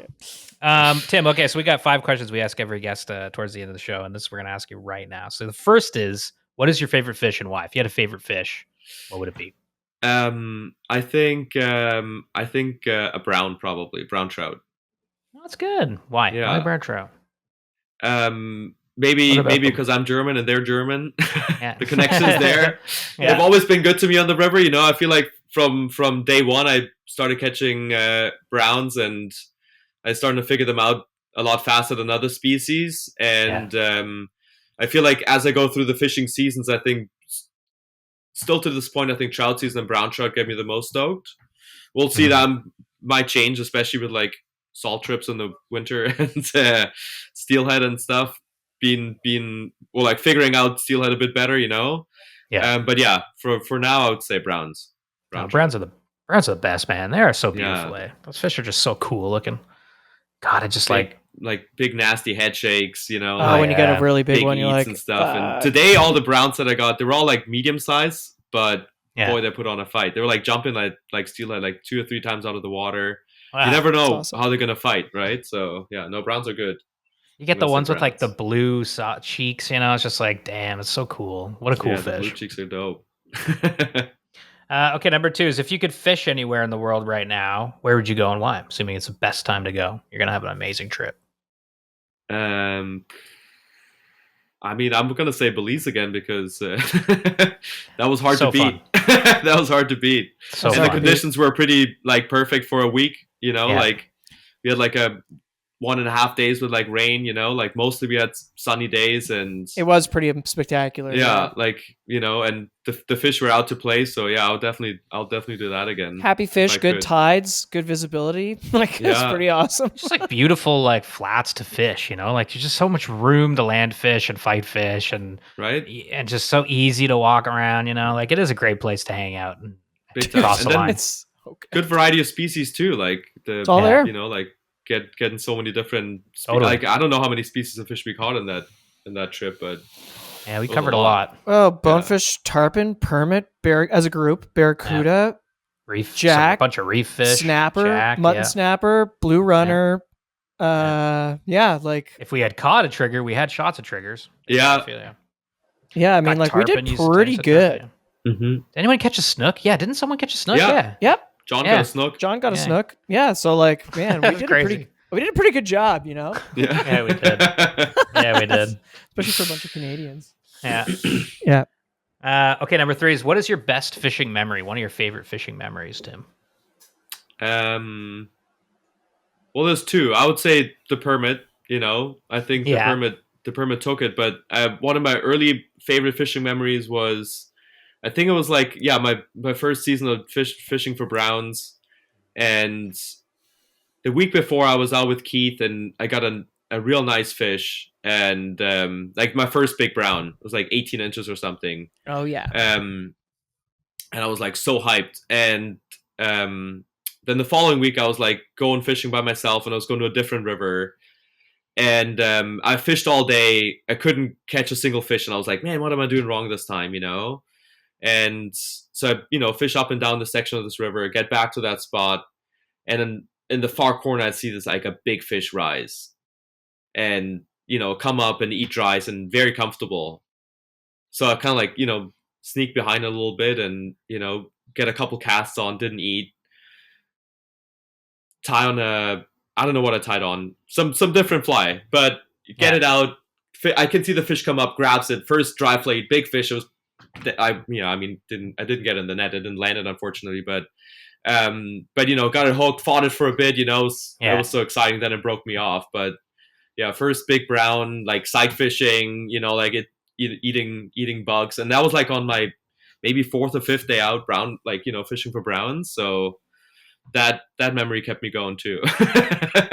Tim, okay, so we got 5 questions we ask every guest towards the end of the show, and this we're going to ask you right now. So the first is, what is your favorite fish and why? If you had a favorite fish, what would it be? I think a brown, probably brown trout. Well, that's good. Why? Yeah. Why brown trout? Maybe What about them? because I'm German and they're German. Yeah. The connection's there. Yeah. They've always been good to me on the river. I feel like from day one, I started catching browns, and I started to figure them out a lot faster than other species. And I feel like as I go through the fishing seasons, I think still to this point, I think trout season and brown trout get me the most stoked. We'll see that might change, especially with like salt trips in the winter and steelhead and stuff. Figuring out steelhead a bit better, Yeah. But yeah, for now, I would say browns. Browns are the best, man. They are so beautiful. Yeah. Eh? Those fish are just so cool looking. God, I just like big nasty head shakes, Oh, when you get a really big one, you're eats like, and stuff. And today, all the browns that I got, they were all like medium size, but yeah. boy, they put on a fight. They were like jumping like steelhead like 2 or 3 times out of the water. Wow. You never know awesome. how they're gonna fight, right? So yeah, no, browns are good. You get I'm the gonna say ones with like the browns. blue cheeks, it's just like, damn, it's so cool. What a cool Yeah, the blue fish. cheeks are dope. Okay, number 2 is, if you could fish anywhere in the world right now, where would you go and why? Assuming it's the best time to go. You're going to have an amazing trip. I mean, I'm gonna say Belize again because that was hard So to beat. That was hard to beat. So And fun. the conditions were pretty like perfect for a week. Yeah. Like we had like a 1.5 days with like rain. Like mostly we had sunny days, and it was pretty spectacular. yeah, like and the fish were out to play. So yeah, I'll definitely do that again. Happy fish, I good could. tides, good visibility. Like it's Yeah. pretty awesome. Just like beautiful like flats to fish, like there's just so much room to land fish and fight fish, and Right? just so easy to walk around, like it is a great place to hang out and Big time. cross And the then line. It's okay. Good variety of species too. Like It's all there. like getting so many different Totally. like I don't know how many species of fish we caught in that trip, but Yeah, we It was covered a a lot. lot. Oh, bonefish, tarpon, permit, as a group, barracuda, Reef, Jack, a bunch of reef fish, snapper, jack, mutton yeah. snapper, blue runner. Like If we had caught a trigger, we had shots of triggers. Yeah. I feel, yeah, I mean, Got like we tarpon, did used to pretty taste it, good. yeah. mm-hmm. Did anyone catch a snook? Yeah, didn't someone catch a snook? Yeah. Yep, John Yeah. got a snook. John got a Yeah. snook. Yeah, so like, man, That we was did crazy. a pretty good job, Yeah. Yeah, we did. Yeah, we did. especially for a bunch of Canadians. Yeah. Yeah. Okay, number 3 is, what is your best fishing memory? One of your favorite fishing memories, Tim? Well, there's 2. I would say the permit. I think Yeah. the permit took it. But one of my early favorite fishing memories was, I think it was like my first season of fishing for browns, and the week before I was out with Keith and I got a real nice fish, and like my first big brown. It was like 18 inches or something. Oh yeah. And I was like so hyped. And then the following week I was like going fishing by myself, and I was going to a different river, and I fished all day. I couldn't catch a single fish, and I was like, man, what am I doing wrong this time? And so I fish up and down the section of this river, get back to that spot, and then in the far corner, I see this like a big fish rise, and come up and eat rice and very comfortable. So I kind of like sneak behind a little bit and get a couple casts on. Didn't eat. Tie on I don't know what I tied on, some different fly, but get it out. I can see the fish come up, grabs it. First dry flay, big fish. It was, I didn't get it in the net. I didn't land it, unfortunately, but got it hooked, fought it for a bit. It was so exciting. Then it broke me off. But yeah, first big brown, like sight fishing. Like eating bugs, and that was like on my maybe 4th or 5th day out, brown, like fishing for browns. So that memory kept me going too.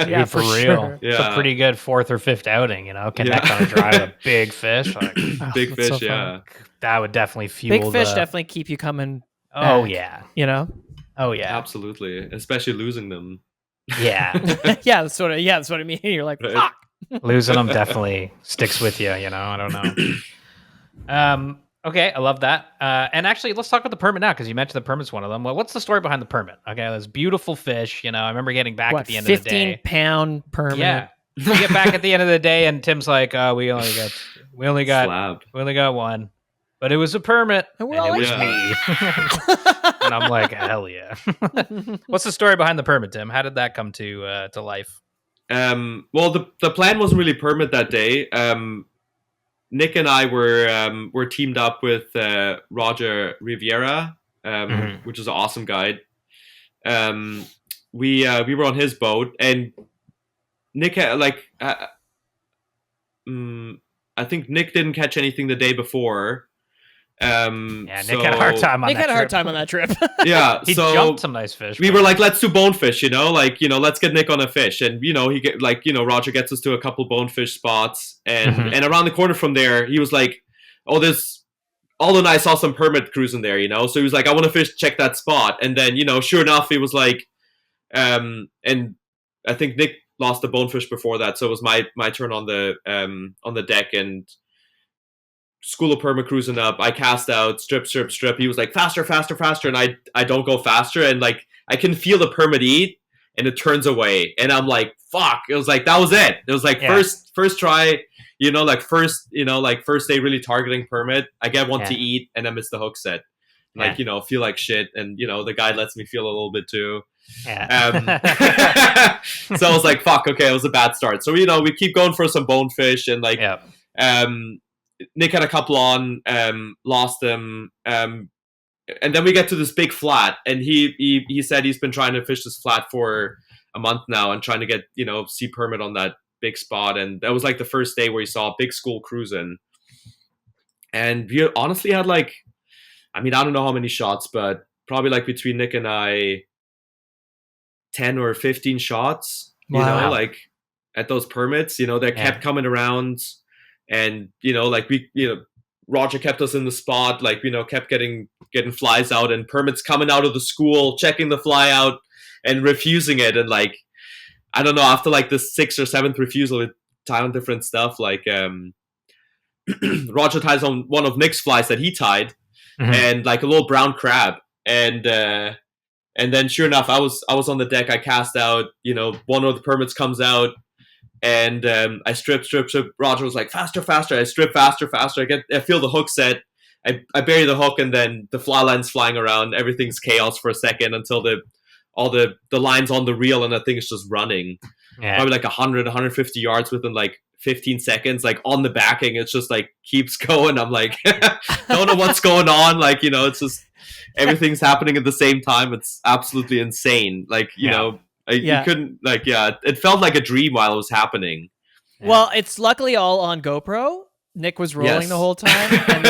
Yeah, for real. Sure. Yeah. It's a pretty good 4th or 5th outing, connect on a drive a big fish. Like, big fish, so that would definitely fuel big fish definitely keep you coming Oh back, yeah. Oh yeah. Absolutely. Especially losing them. Yeah. that's what I mean. You're like, fuck. Losing them definitely sticks with you, I don't know. Okay, I love that. And actually, let's talk about the permit now, because you mentioned the permit's one of them. Well, what's the story behind the permit? Okay, this beautiful fish. I remember getting back at the end of the day. 15-pound permit. Yeah, we get back at the end of the day, and Tim's like, we only got one, but it was a permit, and it was me. And I'm like, hell yeah. What's the story behind the permit, Tim? How did that come to life? Well, the plan wasn't really permit that day. Nick and I were teamed up with Roger Riviera, which is an awesome guide. We were on his boat, and Nick had, I think Nick didn't catch anything the day before. Nick had a hard time on that trip. Yeah, he jumped some nice fish. We were like, let's do bonefish, let's get Nick on a fish. And, Roger gets us to a couple bonefish spots. And and around the corner from there, he was like, oh, there's Aldo and I saw some permit cruising there, So he was like, I want to fish, check that spot. And then, sure enough, he was like, and I think Nick lost the bonefish before that. So it was my turn on the deck, and school of perma cruising up. I cast out, strip. He was like, faster. And I don't go faster. And like, I can feel the permit eat, and it turns away. And I'm like, fuck. It was like, that was it. It was like first try, first day really targeting permit. I get one to eat, and I miss the hook set. Like, feel like shit. And, the guy lets me feel a little bit too. Yeah. So I was like, fuck, okay, it was a bad start. So, we keep going for some bonefish, and like, Nick had a couple on, lost them, and then we get to this big flat, and he said he's been trying to fish this flat for a month now and trying to get sea permit on that big spot. And that was like the first day where he saw a big school cruising, and we honestly had like, I don't know how many shots, but probably like between Nick and I, 10 or 15 shots. Like at those permits, they kept coming around. And Roger kept us in the spot, like kept getting flies out, and permits coming out of the school, checking the fly out and refusing it. And like, I don't know, after like the 6th or 7th refusal, it tied on different stuff. Like Roger ties on one of Nick's flies that he tied, and like a little brown crab, and then sure enough, I was on the deck. I cast out, one of the permits comes out. And I strip. Roger was like, faster. I strip faster. I feel the hook set. I bury the hook, and then the fly line's flying around. Everything's chaos for a second until all the line's on the reel, and the thing's just running. Yeah. Probably like 100, 150 yards within like 15 seconds, like on the backing. It's just like keeps going. I'm like, don't know what's going on. Like, it's just everything's happening at the same time. It's absolutely insane. Like, you couldn't, like, it felt like a dream while it was happening. Well, it's luckily all on GoPro. Nick was rolling the whole time, and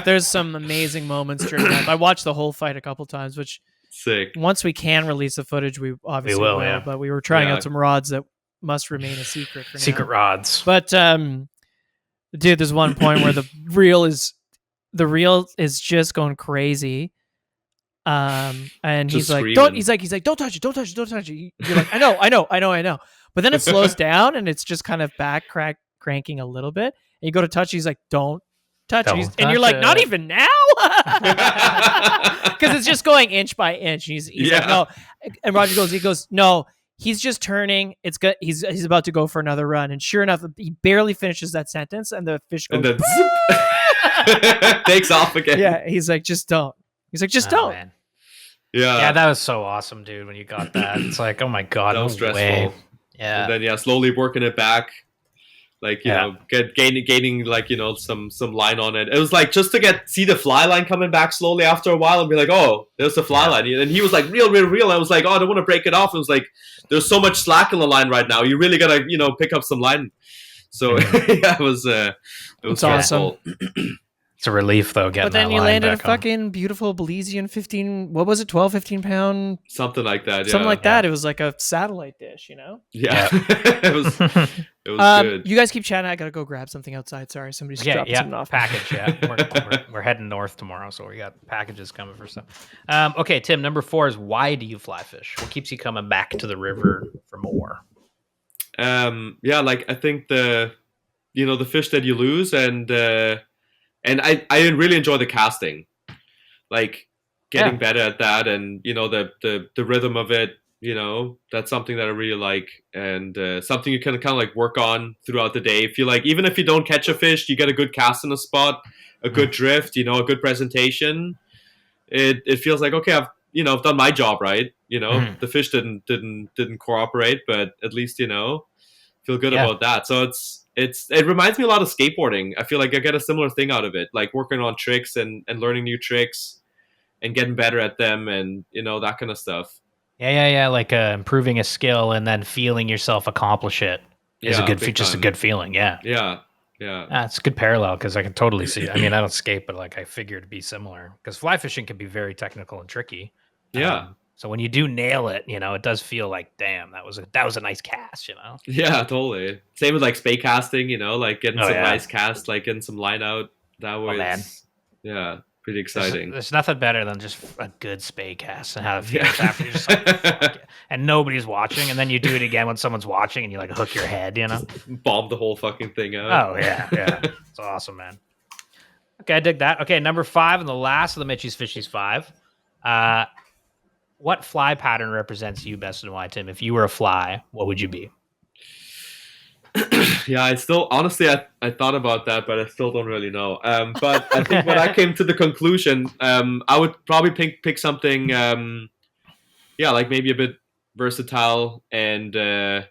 there's some amazing moments during that. I watched the whole fight a couple times, which sick. Once we can release the footage, we obviously will. Yeah. But we were trying out some rods that must remain a secret for now. Secret rods. But dude, there's one point where the reel is just going crazy. And he's like, don't touch it. You're like, I know. But then it slows down, and it's just kind of cranking a little bit. And you go to touch, he's like, don't touch it. And you're like, not even now? Because it's just going inch by inch. He's like, no. And Roger goes, no, he's just turning. It's good. He's about to go for another run, and sure enough, he barely finishes that sentence, and the fish goes And then zip, takes off again. Yeah, he's like, just don't. He's like, just Oh, don't. man. Yeah. Yeah, that was so awesome, dude. When you got that, it's like, oh my god, That no was stressful. way. Yeah, And then slowly working it back, like you Yeah. know, gaining like you know some line on it. It was like just to see the fly line coming back slowly after a while and be like, oh, there's the fly Yeah. line. And he was like, real. I was like, oh, I don't want to break it off. It was like, there's so much slack in the line right now. You really gotta pick up some line. So yeah, it was It's stressful. it's a relief though. Getting But then that you line landed a back on. fucking beautiful Belizean 15. What was it? 12, 15 pound, Something like that. Yeah. something like that. It was like a satellite dish, Yeah. it was good. You guys keep chatting. I gotta go grab something outside. Sorry, somebody's dropping something off. Package. Yeah, we're heading north tomorrow, so we got packages coming for stuff. Okay, Tim. Number 4 is, why do you fly fish? What keeps you coming back to the river for more? Yeah, like I think the fish that you lose, and I really enjoy the casting, like getting better at that, and the rhythm of it. That's something that I really like, and something you can kind of like work on throughout the day. Feel like even if you don't catch a fish, you get a good cast in a spot, a good drift, a good presentation. It feels like, okay, I've done my job right. The fish didn't cooperate, but at least feel good about that. So it reminds me a lot of skateboarding. I feel like I get a similar thing out of it, like working on tricks and learning new tricks and getting better at them, and that kind of stuff. Yeah. Like improving a skill and then feeling yourself accomplish it is Yeah, a big just a time. good feeling. Yeah. It's a good parallel, because I can totally see. I mean, I don't skate, but like I figure it'd be similar, because fly fishing can be very technical and tricky. Yeah. So when you do nail it, it does feel like, damn, that was a nice cast. Yeah, totally. Same with like spay casting, like getting some yeah. nice cast, like getting some line out. That way, man. yeah, pretty exciting. There's nothing better than just a good spay cast and how it feels after you're just like, fuck it. And nobody's watching, and then you do it again when someone's watching, and you like hook your head, Bomb the whole fucking thing out. Oh yeah. It's awesome, man. Okay, I dig that. Okay, number 5 and the last of the Mitchie's Fishies 5. What fly pattern represents you best, and why, Tim? If you were a fly, what would you be? Yeah, I still, honestly, I thought about that, but I still don't really know. But I think when I came to the conclusion, I would probably pick something, like maybe a bit versatile and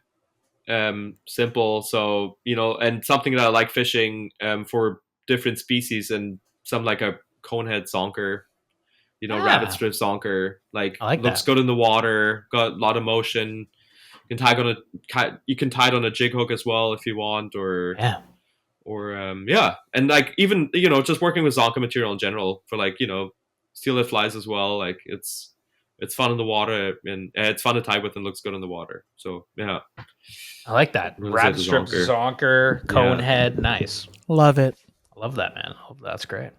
simple. So, and something that I like fishing for different species, and some like a conehead zonker, rabbit strip zonker, like looks good in the water, got a lot of motion. You can tie it on a jig hook as well if you want, or and like even just working with zonka material in general for like steelhead flies as well. Like it's fun in the water, and it's fun to tie with, and looks good in the water. So yeah, I like that. Rabbit strip zonker, conehead, nice. Love it. I love that, man. That's great.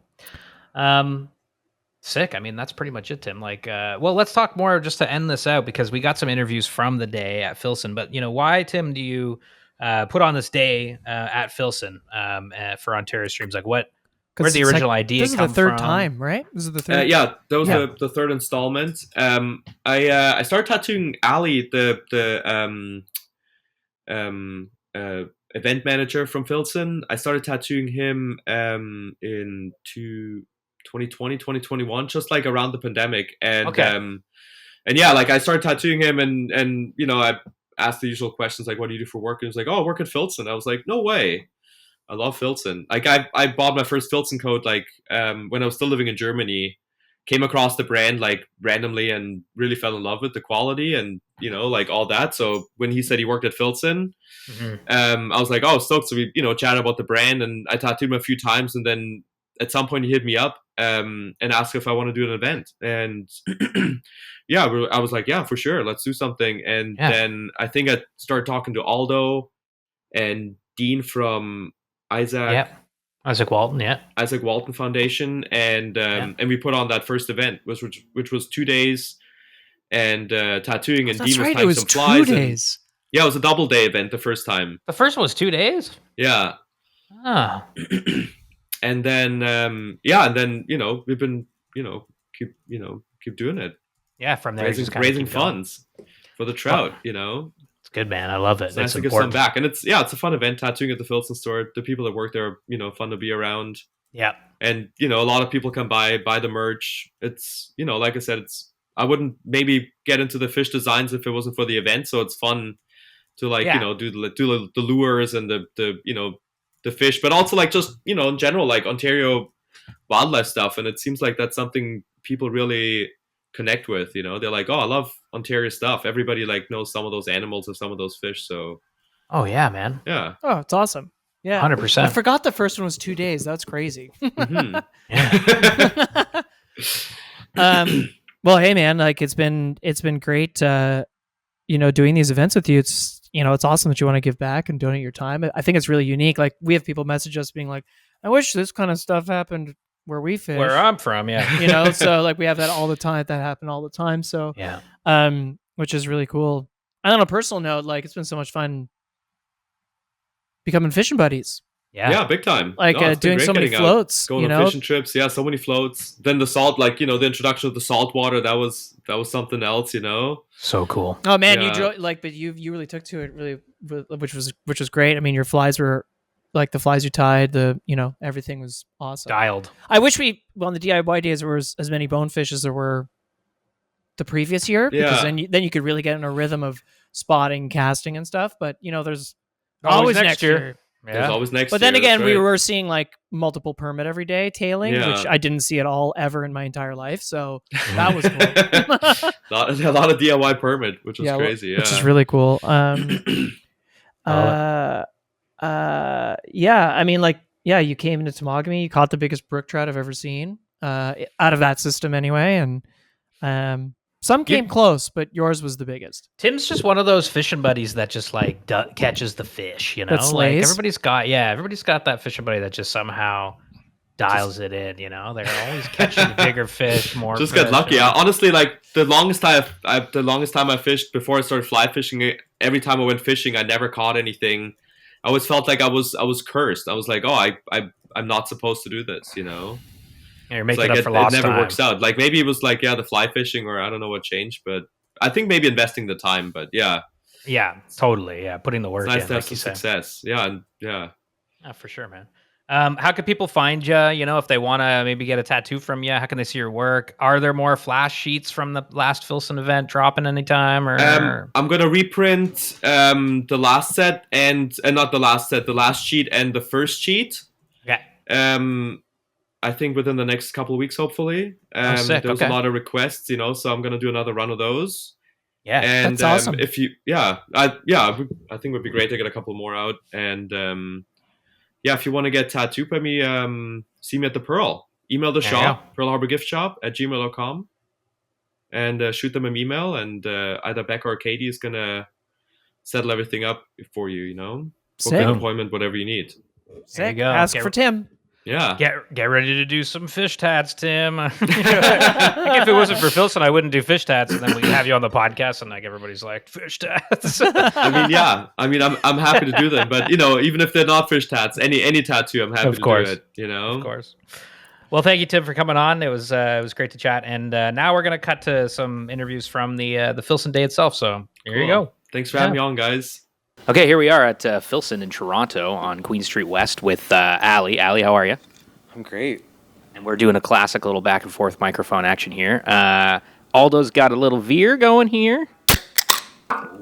Sick. I mean, that's pretty much it, Tim. Like, well, let's talk more just to end this out, because we got some interviews from the day at Filson. But why, Tim, do you put on this day at Filson for Ontario Streams? Like, where'd the original idea come from? This is the third time, right? This is the third. Yeah, that was the third installment. I started tattooing Ali, the event manager from Filson. I started tattooing him in 2020, 2021, just like around the pandemic. And and yeah, like I started tattooing him, and I asked the usual questions like, what do you do for work? And he was like, oh, I work at Filson. I was like, no way. I love Filson. Like I bought my first Filson coat like when I was still living in Germany. Came across the brand like randomly and really fell in love with the quality and like all that. So when he said he worked at Filson, I was like, oh, stoked. So we chatted about the brand, and I tattooed him a few times, and then at some point he hit me up and asked if I want to do an event. And I was like, yeah, for sure, let's do something. And then I think I started talking to Aldo and Dean from Isaac Walton Foundation, and we put on that first event, which was 2 days, and tattooing, and Dean was tying some flies. 2 days. Yeah, it was a double day event the first time. The first one was 2 days? Yeah. Ah. And then we've been keep doing it. Yeah, from there raising funds. for the trout. You know, It's good, man. I love it. it's nice to important. give some back, and it's a fun event. Tattooing at the Filson store. The people that work there are fun to be around. Yeah. And a lot of people come by, buy the merch. It's like I said, I wouldn't maybe get into the fish designs if it wasn't for the event. So it's fun to do the lures and the fish, but also like just in general like Ontario wildlife stuff. And it seems like that's something people really connect with. They're like, oh, I love Ontario stuff. Everybody like knows some of those animals or some of those fish. So Oh yeah, man. yeah. Oh, it's awesome. Yeah, 100%. I forgot the first one was 2 days. That's crazy. Mhm. Yeah. Well, hey man, like it's been great doing these events with you. It's awesome that you want to give back and donate your time. I think it's really unique. Like we have people message us being like, I wish this kind of stuff happened where we fish. Where I'm from, yeah. So like we have that all the time. That happen all the time. So Yeah. which is really cool. And on a personal note, like it's been so much fun becoming fishing buddies. Yeah, big time. Like it's been doing great so many getting out, floats, going on fishing trips. Yeah, so many floats. Then the salt, like the introduction of the salt water. That was something else. So cool. Oh man, you Yeah. drove but you really took to it really, which was great. I mean, your flies were like the flies you tied. Everything was awesome. Dialed. I wish on the DIY days there was as many bonefish as there were the previous year, because Yeah. then you could really get in a rhythm of spotting, casting, and stuff. But there's Always always next next year. year. There's Yeah. always next But then year, again, that's we right. were seeing like multiple permit every day tailing, Yeah. which I didn't see at all ever in my entire life. So that was cool. a lot of DIY permit, which was Yeah, crazy. Yeah. which is really cool. Yeah, I mean, like, yeah, you came into Temagami, you caught the biggest brook trout I've ever seen, out of that system anyway, and some came close, but yours was the biggest. Tim's just one of those fishing buddies that just like catches the fish, That like slays? everybody's got that fishing buddy that just somehow dials it in. They're always catching bigger fish, more. Just fish, get lucky. Honestly, like the longest time I fished before I started fly fishing, every time I went fishing, I never caught anything. I always felt like I was cursed. I was like, oh, I'm not supposed to do this. You're It's making like up for it lost never time. works out. Like maybe it was like the fly fishing, or I don't know what changed, but I think maybe investing the time. But yeah, Yeah, totally. Yeah, putting the work it's nice in, to have like you some said. success. Yeah, yeah. Yeah, for sure, man. How can people find you? If they want to maybe get a tattoo from you, how can they see your work? Are there more flash sheets from the last Filson event dropping anytime? Or I'm gonna reprint the last set and not the last set, the last sheet and the first sheet. okay, I think within the next couple of weeks, hopefully. sick, There's okay. a lot of requests, so I'm gonna do another run of those. yeah, And That's awesome. if you, I think it would be great to get a couple more out. And if you want to get tattooed by me, see me at the Pearl. Email the There you shop, Pearl Harbor Gift Shop at gmail.com, and shoot them an email. And either Becca or Katie is gonna settle everything up for you. Book Sick. an appointment, whatever you need. There you Sick. go. Ask for Tim. Yeah. Get ready to do some fish tats, Tim. Like if it wasn't for Filson, I wouldn't do fish tats, and then we have you on the podcast, and like everybody's like fish tats. I'm happy to do them, but even if they're not fish tats, any tattoo, I'm happy Of to course. do it. Of course. Well, thank you, Tim, for coming on. It was great to chat, and now we're gonna cut to some interviews from the Filson day itself. So here you Cool. go. Thanks for having me on, guys. Okay, here we are at Filson in Toronto on Queen Street West with Ali. Ali, how are you? I'm great. And we're doing a classic little back and forth microphone action here. Aldo's got a little veer going here.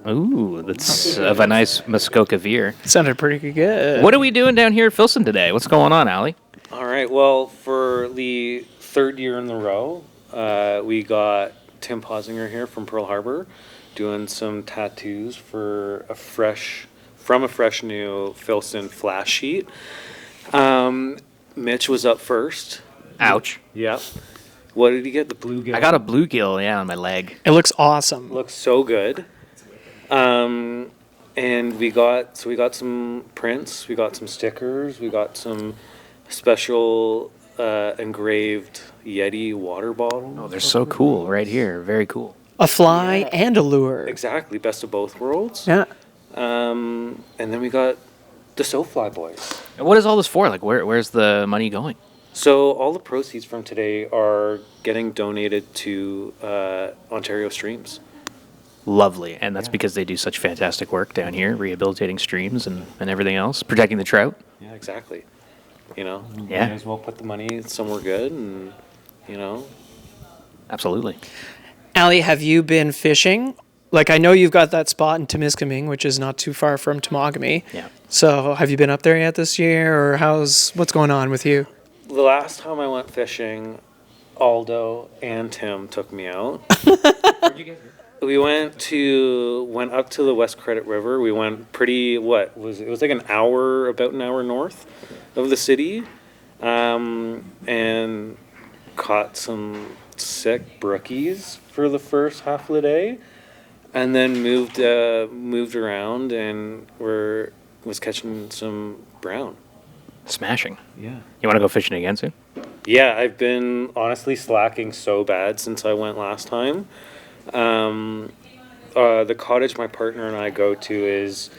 Ooh, that's of a nice Muskoka veer. Sounded pretty good. What are we doing down here at Filson today? What's going on, Ali? All right. Well, for the third year in a row, we got Tim Pausinger here from Pearl Harbor doing some tattoos from a fresh new Filson flash sheet. Mitch was up first. Ouch. Yep. What did he get? The bluegill. I got a bluegill, on my leg. It looks awesome. Looks so good. And we got some prints, we got some stickers, we got some special engraved Yeti water bottles. Oh, they're so cool right here. Very cool. A fly and a lure. Exactly, best of both worlds. Yeah. And then we got the SoFly boys. And what is all this for? Like, where's the money going? So all the proceeds from today are getting donated to Ontario Streams. lovely. And that's because they do such fantastic work down here, rehabilitating streams and everything else, protecting the trout. Yeah, exactly. You know, Yeah. may as well put the money somewhere good, and you know. Absolutely. Allie, have you been fishing? Like, I know you've got that spot in Temiskaming, which is not too far from Temagami. Yeah. So have you been up there yet this year, or what's going on with you? The last time I went fishing, Aldo and Tim took me out. We went up to the West Credit River. We went it was like about an hour north of the city, and caught some sick brookies for the first half of the day, and then moved around and was catching some brown. Smashing. Yeah. You want to go fishing again soon? Yeah, I've been honestly slacking so bad since I went last time. The cottage my partner and I go to is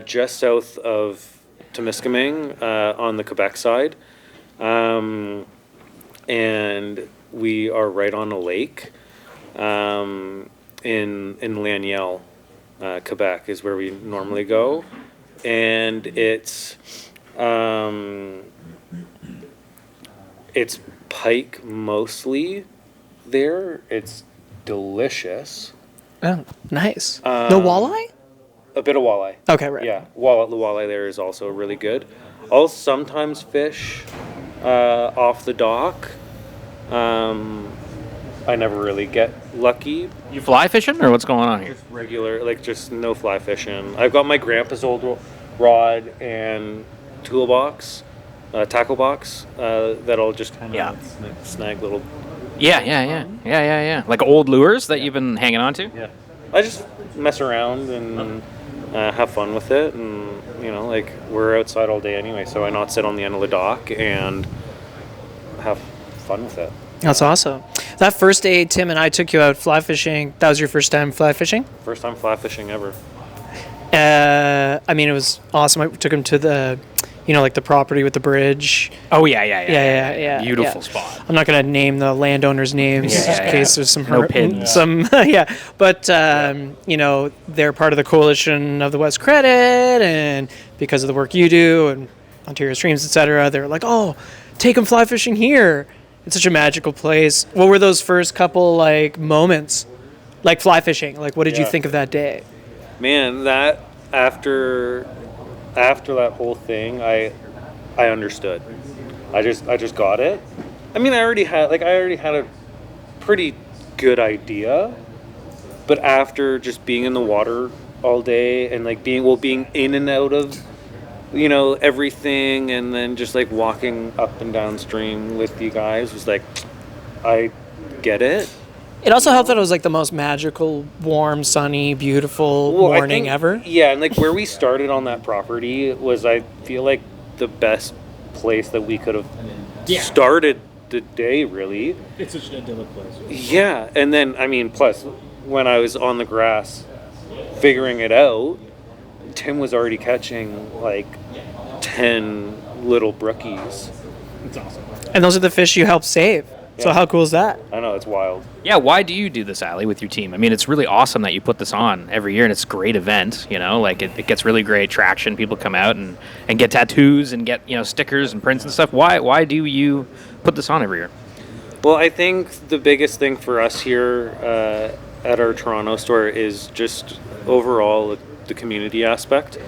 just south of Temiskaming on the Quebec side. And we are right on a lake in Laniel, Quebec is where we normally go. And it's pike mostly there. It's delicious. Oh, nice. No walleye? A bit of walleye. Okay, right. Yeah, the walleye there is also really good. I'll sometimes fish off the dock. I never really get lucky. You fly fishing, or what's going on here? Regular, just no fly fishing. I've got my grandpa's old rod and toolbox, tackle box that I'll just kind of snag little. Yeah. Like old lures that you've been hanging on to? Yeah. I just mess around and have fun with it, and we're outside all day anyway, so why not sit on the end of the dock and have fun with it. That's awesome. That first day Tim and I took you out fly fishing, that was your first time fly fishing? First time fly fishing ever. I mean, it was awesome. I took him to the, the property with the bridge. Oh, yeah. Yeah. Beautiful spot. I'm not going to name the landowners' names in case there's some No pins. But, they're part of the coalition of the West Credit, and because of the work you do and Ontario Streams, etc., they're like, oh, take them fly fishing here. It's such a magical place. What were those first couple, moments? Like fly fishing? What did you think of that day? Man, that after that whole thing, I understood. I just got it. I mean, I already had a pretty good idea, but after just being in the water all day and being in and out of everything, and then just walking up and downstream with you guys was I get it. It also helped that it was the most magical, warm, sunny, beautiful morning ever. Yeah, and where we started on that property was, I feel the best place that we could have started the day, really. It's such an idyllic place. Yeah, and then, plus, when I was on the grass figuring it out, Tim was already catching 10 little brookies. It's awesome. And those are the fish you helped save. So how cool is that? I know, it's wild. Yeah, why do you do this, Allie, with your team? I mean, it's really awesome that you put this on every year, and it's a great event, it gets really great traction. People come out and get tattoos and get, stickers and prints and stuff. Why do you put this on every year? Well, I think the biggest thing for us here at our Toronto store is just overall the community aspect.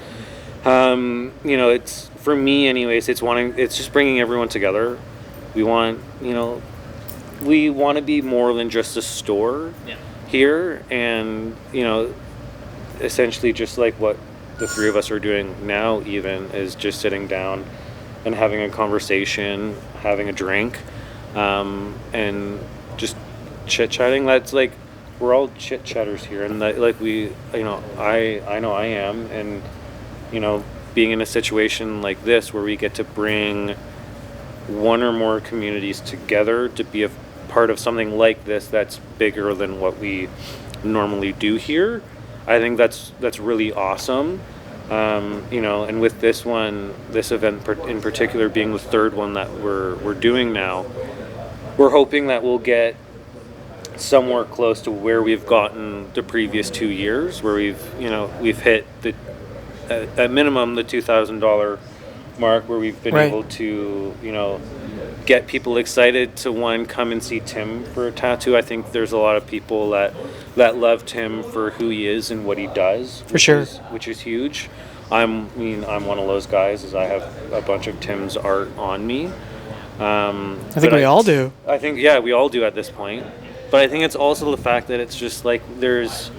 It's, for me anyways, it's just bringing everyone together. We want to be more than just a store here, and essentially just what the three of us are doing now even is just sitting down and having a conversation, having a drink, and just chit-chatting. That's we're all chit-chatters here, and that we I know I am, and being in a situation like this where we get to bring one or more communities together to be a part of something like this that's bigger than what we normally do here, I think that's really awesome. And with this event in particular being the third one that we're doing now, we're hoping that we'll get somewhere close to where we've gotten the previous 2 years, where we've hit the at minimum the $2,000 mark, where we've been Right. able to get people excited to one come and see Tim for a tattoo. I think there's a lot of people that love Tim for who he is and what he does. For sure. Which is huge. I'm one of those guys, as I have a bunch of Tim's art on me. I think we all do. I think, yeah, we all do at this point. But I think it's also the fact that it's just like there's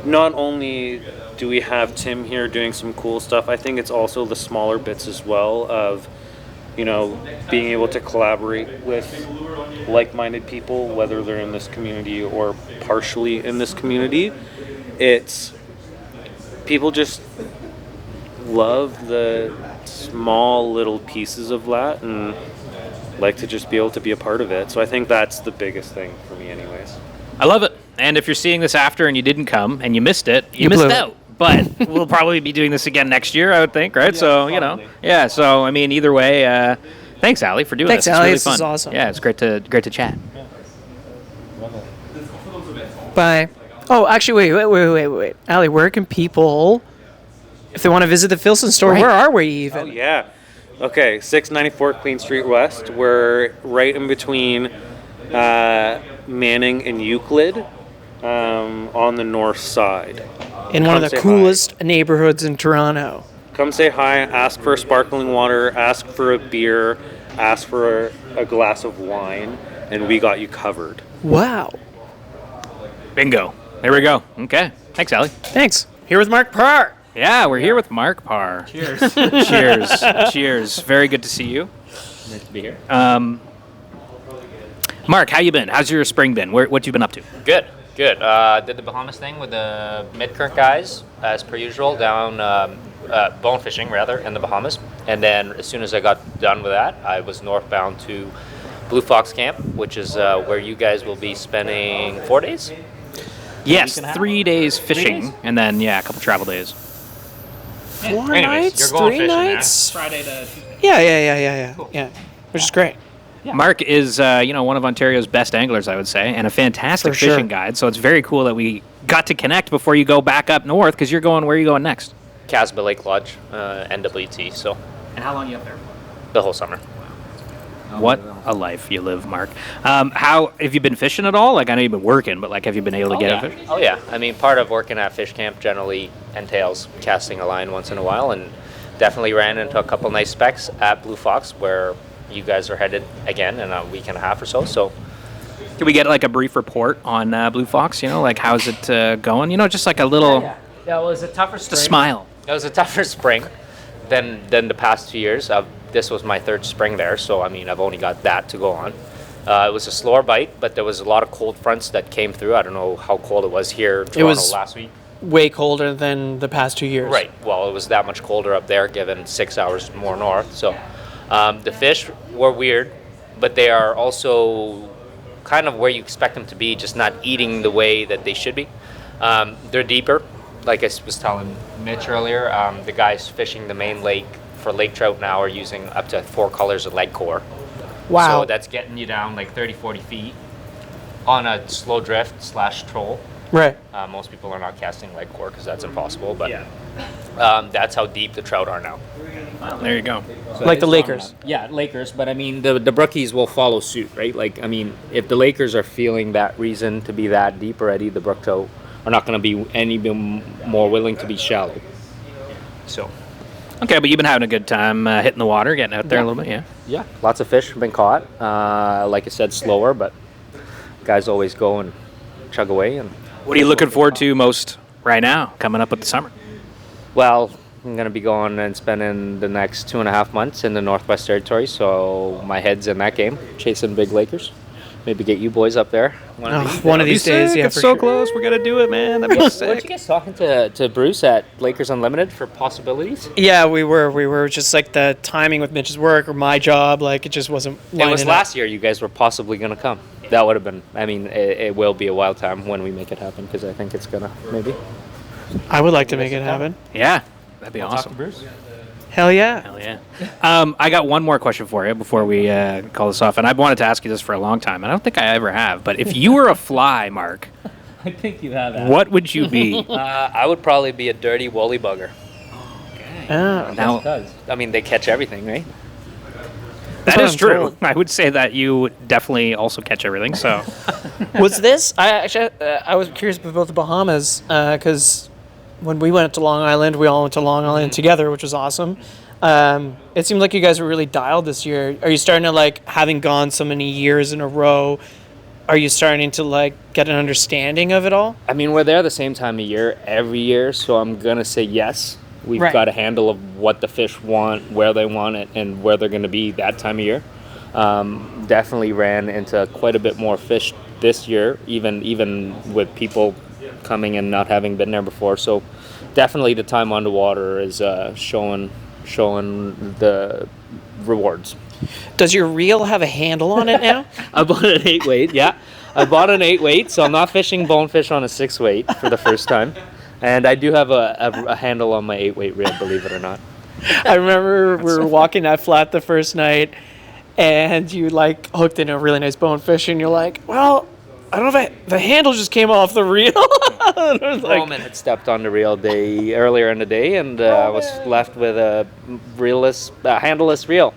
not only do we have Tim here doing some cool stuff, I think it's also the smaller bits as well of, being able to collaborate with like-minded people, whether they're in this community or partially in this community. It's people just love the small little pieces of that and like to just be able to be a part of it. So I think that's the biggest thing for me anyways. I love it. And if you're seeing this after and you didn't come and you missed it, you blew missed it. out. But we'll probably be doing this again next year, I would think, right? Yeah, So, probably. yeah. So, I mean, either way, thanks, Allie, for doing Thanks, this. Allie. It's really This fun. is awesome. Yeah, it's great to chat. Bye. Oh, actually, wait. Allie, where can people, if they want to visit the Filson store, Right. where are we even? Oh yeah. Okay, 694 Queen Street West. We're right in between Manning and Euclid, on the north side. In one Come of the say coolest neighborhoods in Toronto. Come say hi, ask for sparkling water, ask for a beer, ask for a glass of wine, and we got you covered. Wow. Bingo. There we go. Okay. Thanks, Allie. Thanks. Here with Mark Parr. Yeah, we're here with Mark Parr. Cheers. Cheers. Cheers. Very good to see you. Nice to be here. Mark, how you been? How's your spring been? What you been up to? Good. Did the Bahamas thing with the mid-current guys, as per usual, down bone fishing, rather, in the Bahamas. And then as soon as I got done with that, I was northbound to Blue Fox Camp, which is where you guys will be spending 4 days. Yes, and a half? 3 days fishing, days? and then, a couple travel days. 4 Anyways, nights? you're going 3 fishing there. nights? Friday to Yeah. Yeah. Which is great. Mark is, one of Ontario's best anglers, I would say, and a fantastic For sure. fishing guide. So it's very cool that we got to connect before you go back up north, because where are you going next? Casba Lake Lodge, NWT, so And how long are you up there? the whole summer. What a life you live, Mark. How have you been fishing at all? Like, I know you've been working, but have you been able to get a fish? Oh yeah. I mean, part of working at fish camp generally entails casting a line once in a while, and definitely ran into a couple nice specks at Blue Fox, where you guys are headed again in a week and a half or so. So Can we get a brief report on Blue Fox? How's it going? Just like a little, yeah, it was a tougher just a smile. It was a tougher spring than the past 2 years. This was my third spring there, so I mean I've only got that to go on. It was a slower bite, but there was a lot of cold fronts that came through. I don't know how cold it was here in Toronto was- last week. Way colder than the past 2 years. Right. Well, it was that much colder up there, given 6 hours more north. So the fish were weird, but they are also kind of where you expect them to be, just not eating the way that they should be. They're deeper. Like I was telling Mitch earlier, the guys fishing the main lake for lake trout now are using up to 4 colors of lead core. Wow. So that's getting you down like 30, 40 feet on a slow drift / troll. Right. Most people are not casting lead core because that's impossible, but Yeah. that's how deep the trout are now. There you go. Like the Lakers. Yeah, Lakers, but I mean the brookies will follow suit, right? Like, I mean, if the Lakers are feeling that reason to be that deep already, the brook trout are not going to be any bit more willing to be shallow. So, okay, but you've been having a good time hitting the water, getting out there a little bit, yeah. Yeah, lots of fish have been caught. Like I said, slower, but guys always go and chug away. And What are you looking forward to most right now, coming up with the summer? well, I'm gonna be going and spending the next 2.5 months in the Northwest Territories, so my head's in that game, chasing big Lakers. Maybe get you boys up there. One of these days, yeah, it's for so sure. close. We're gonna do it, man. That'd be Weren't sick. you guys talking to Bruce at Lakers Unlimited for possibilities? Yeah, we were just like the timing with Mitch's work or my job, like it just wasn't It lining was up. last year you guys were possibly gonna come. That would have been. I mean, it will be a wild time when we make it happen because I think it's gonna maybe. I would like to make it happen. Yeah, that'd be Talk to awesome. Bruce. Hell yeah. Hell yeah. I got one more question for you before we call this off, and I've wanted to ask you this for a long time. I don't think I ever have, but if you were a fly, Mark, I think you have that. what would you be? I would probably be a dirty woolly bugger. Oh. Now, I mean, they catch everything, right? that what is I'm true. told. I would say that you definitely also catch everything. So, Was this? I was curious about the Bahamas because when we went to Long Island, we all went to Long Island together, which was awesome. It seemed like you guys were really dialed this year. Are you starting to like, having gone so many years in a row? Are you starting to like get an understanding of it all? I mean, we're there the same time of year every year, so I'm gonna say yes. We've Right. got a handle of what the fish want, where they want it, and where they're gonna be that time of year. Definitely ran into quite a bit more fish this year, even with people coming and not having been there before. So definitely the time underwater is showing the rewards. Does your reel have a handle on it now? I bought an 8 weight, yeah. I bought an 8 weight, so I'm not fishing bonefish on a 6 weight for the first time. And I do have a handle on my 8 weight reel, believe it or not. I remember we were walking that flat the first night, and you like hooked in a really nice bonefish, and you're like, "Well, I don't know if the handle just came off the reel." I was like, Roman had stepped on the reel earlier in the day, and I was left with a handleless reel.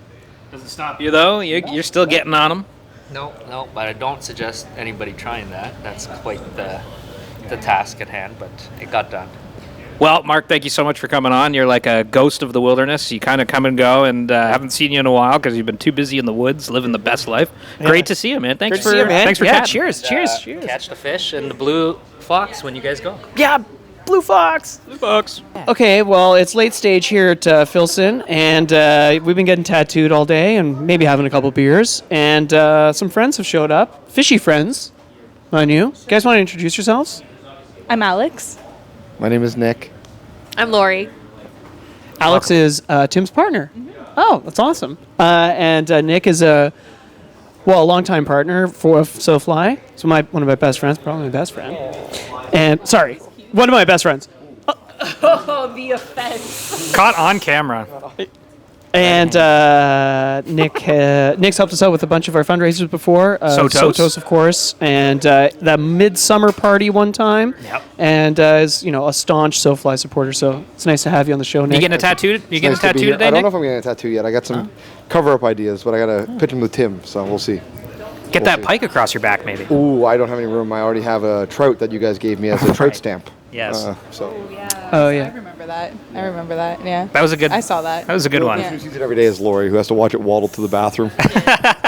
doesn't stop you though. You're still getting on them. No, but I don't suggest anybody trying that. That's quite the task at hand, but it got done. Well, Mark, thank you so much for coming on. You're like a ghost of the wilderness. You kind of come and go, and haven't seen you in a while because you've been too busy in the woods living the best life. Great to see you, man. Thanks Great to see you, man. Thanks for Yeah, chatting. cheers. Catch the fish and the blue fox when you guys go. Yeah, blue fox. Blue Fox. Okay, well, it's late stage here at Filson, and we've been getting tattooed all day and maybe having a couple beers. And some friends have showed up, fishy friends, mind you. You guys want to introduce yourselves? I'm Alex. My name is Nick. I'm Lori. Alex is Tim's partner. Oh, that's awesome. And Nick is a longtime partner for SoFly. So one of my best friends, probably my best friend. And sorry, one of my best friends. Oh, the offense. Caught on camera. And Nick's helped us out with a bunch of our fundraisers before. Sotos, of course, and the midsummer party one time. Yep. And is a staunch SoFly supporter. So it's nice to have you on the show, Nick. You getting a tattoo? You getting a Nice to be tattoo here. today, I don't Nick? know if I'm getting a tattoo yet. I got some cover-up ideas, but I got to pitch them with Tim, so we'll see. Get that pike across your back, maybe. Ooh, I don't have any room. I already have a trout that you guys gave me as a trout stamp. Yes. So Oh, yeah. I remember that. Yeah. That was a good. I saw that. That was a good one. Yeah. who sees it every day is Lori, who has to watch it waddle to the bathroom.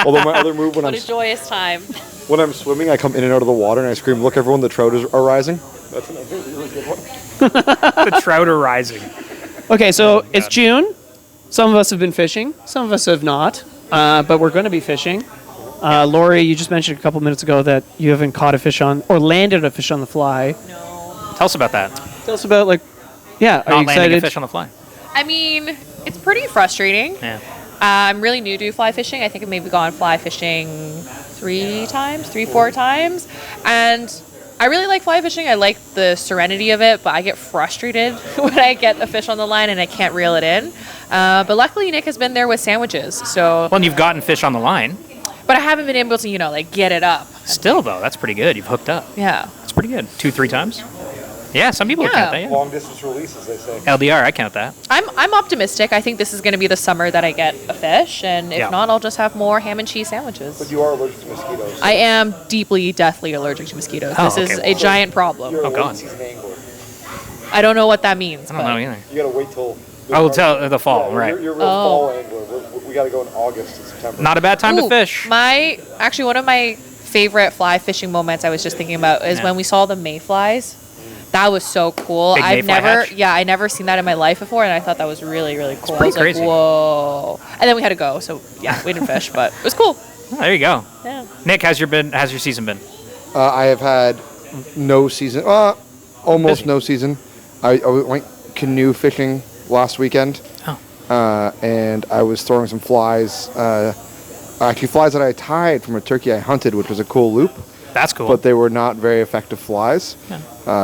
Although my other move What a joyous time. when I'm swimming, I come in and out of the water and I scream, "Look, everyone! The trout are rising." That's another really good one. The trout are rising. Okay, so it's June. Some of us have been fishing. Some of us have not. But we're going to be fishing. Lori, you just mentioned a couple minutes ago that you haven't caught a fish on or landed a fish on the fly. Tell us about that. Tell us about are Not you landing a excited? fish on the fly. I mean, it's pretty frustrating. Yeah. I'm really new to fly fishing. I think I've maybe gone fly fishing 4 times. And I really like fly fishing. I like the serenity of it, but I get frustrated when I get a fish on the line and I can't reel it in. But luckily, Nick has been there with sandwiches. So, Well, and you've gotten fish on the line. but I haven't been able to, get it up. Still, though, that's pretty good. You've hooked up. Yeah. That's pretty good. 2-3 times. Yeah, some people Yeah. count that. Yeah. Long distance releases, they say. LDR, I count that. I'm optimistic. I think this is going to be the summer that I get a fish, and if Yeah. not, I'll just have more ham and cheese sandwiches. But you are allergic to mosquitoes. I am deeply, deathly allergic to mosquitoes. Oh, This is okay. a giant problem. You're a Oh, God. late season angler. I don't know what that means. I don't but know either. You got to wait till. Oh, till the fall, right. You're a real fall angler. We got to go in August and September. Not a bad time to Ooh, fish. Actually, one of my favorite fly fishing moments I was just thinking about is Yeah. when we saw the mayflies. That was so cool. Big I've mayfly never, hatch? I never seen that in my life before, and I thought that was really, really cool. pretty I was crazy. like, whoa! And then we had to go, so yeah, we didn't fish, but it was cool. Oh, there you go. Yeah. Nick, how's your season been? I have had no season, almost Busy. no season. I went canoe fishing last weekend. Oh. And I was throwing some flies. Actually, flies that I tied from a turkey I hunted, which was a cool loop. That's cool. but they were not very effective flies.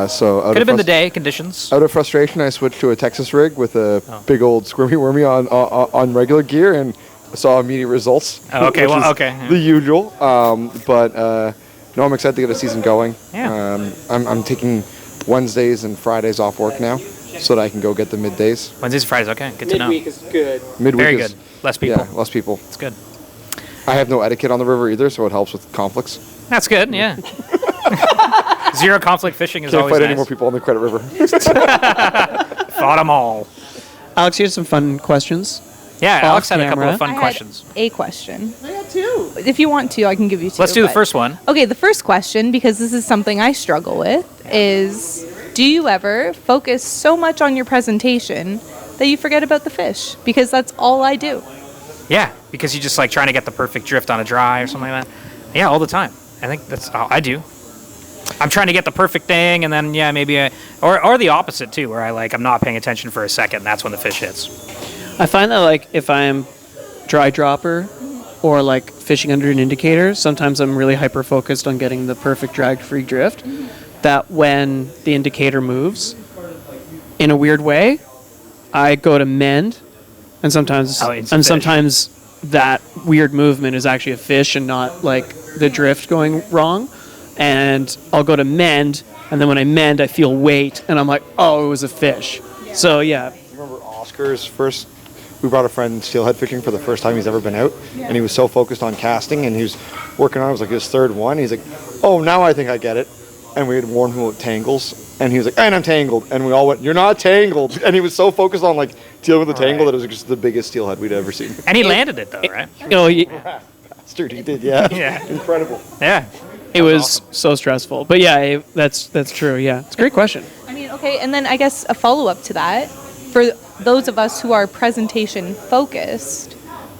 So Could have been the day conditions. Out of frustration, I switched to a Texas rig with a big old squirmy wormy on regular gear and saw immediate results. Oh, okay, which well, is okay. the usual. But no, I'm excited to get a season going. Yeah. I'm taking Wednesdays and Fridays off work now so that I can go get the middays. Wednesdays and Fridays, okay. Good to know. Midweek is good. Midweek Very is, good. Less people. Yeah, less people. It's good. I have no etiquette on the river either, so it helps with conflicts. That's good, yeah. Zero conflict fishing is Can't always fight nice. any more people on the Credit River. Fought them all. Alex, here's some fun questions. Yeah, Alex had a couple camera. of fun I had questions. a question. I got two. If you want to, I can give you two. Let's do the but- first one. Okay, the first question, because this is something I struggle with, is do you ever focus so much on your presentation that you forget about the fish? Because that's all I do. Yeah, because you just like trying to get the perfect drift on a dry or something like that. Yeah, all the time. I think that's how I do. I'm trying to get the perfect thing, and then maybe or the opposite too, where I'm not paying attention for a second. And that's when the fish hits. I find that like if I'm dry dropper or like fishing under an indicator, sometimes I'm really hyper focused on getting the perfect drag free drift. That when the indicator moves in a weird way, I go to mend, and sometimes it's a fish. sometimes that weird movement is actually a fish and not like the drift going wrong. And I'll go to mend, and then when I mend, I feel weight, and I'm like, oh, it was a fish. So yeah. Remember Oscar's first? We brought a friend steelhead fishing for the first time he's ever been out, and he was so focused on casting, and he was working on it. It was like his third one. He's like, "Oh, now I think I get it." And we had warned him about tangles, and he was like, "And I'm tangled." And we all went, "You're not tangled." And he was so focused on like dealing with the tangle that it was just the biggest steelhead we'd ever seen. And he landed it though, right? Bastard, he did, yeah. Yeah. Incredible. Yeah. It was so stressful. But yeah, that's true. Yeah. It's a great question. I mean, okay, and then I guess a follow-up to that, for those of us who are presentation focused,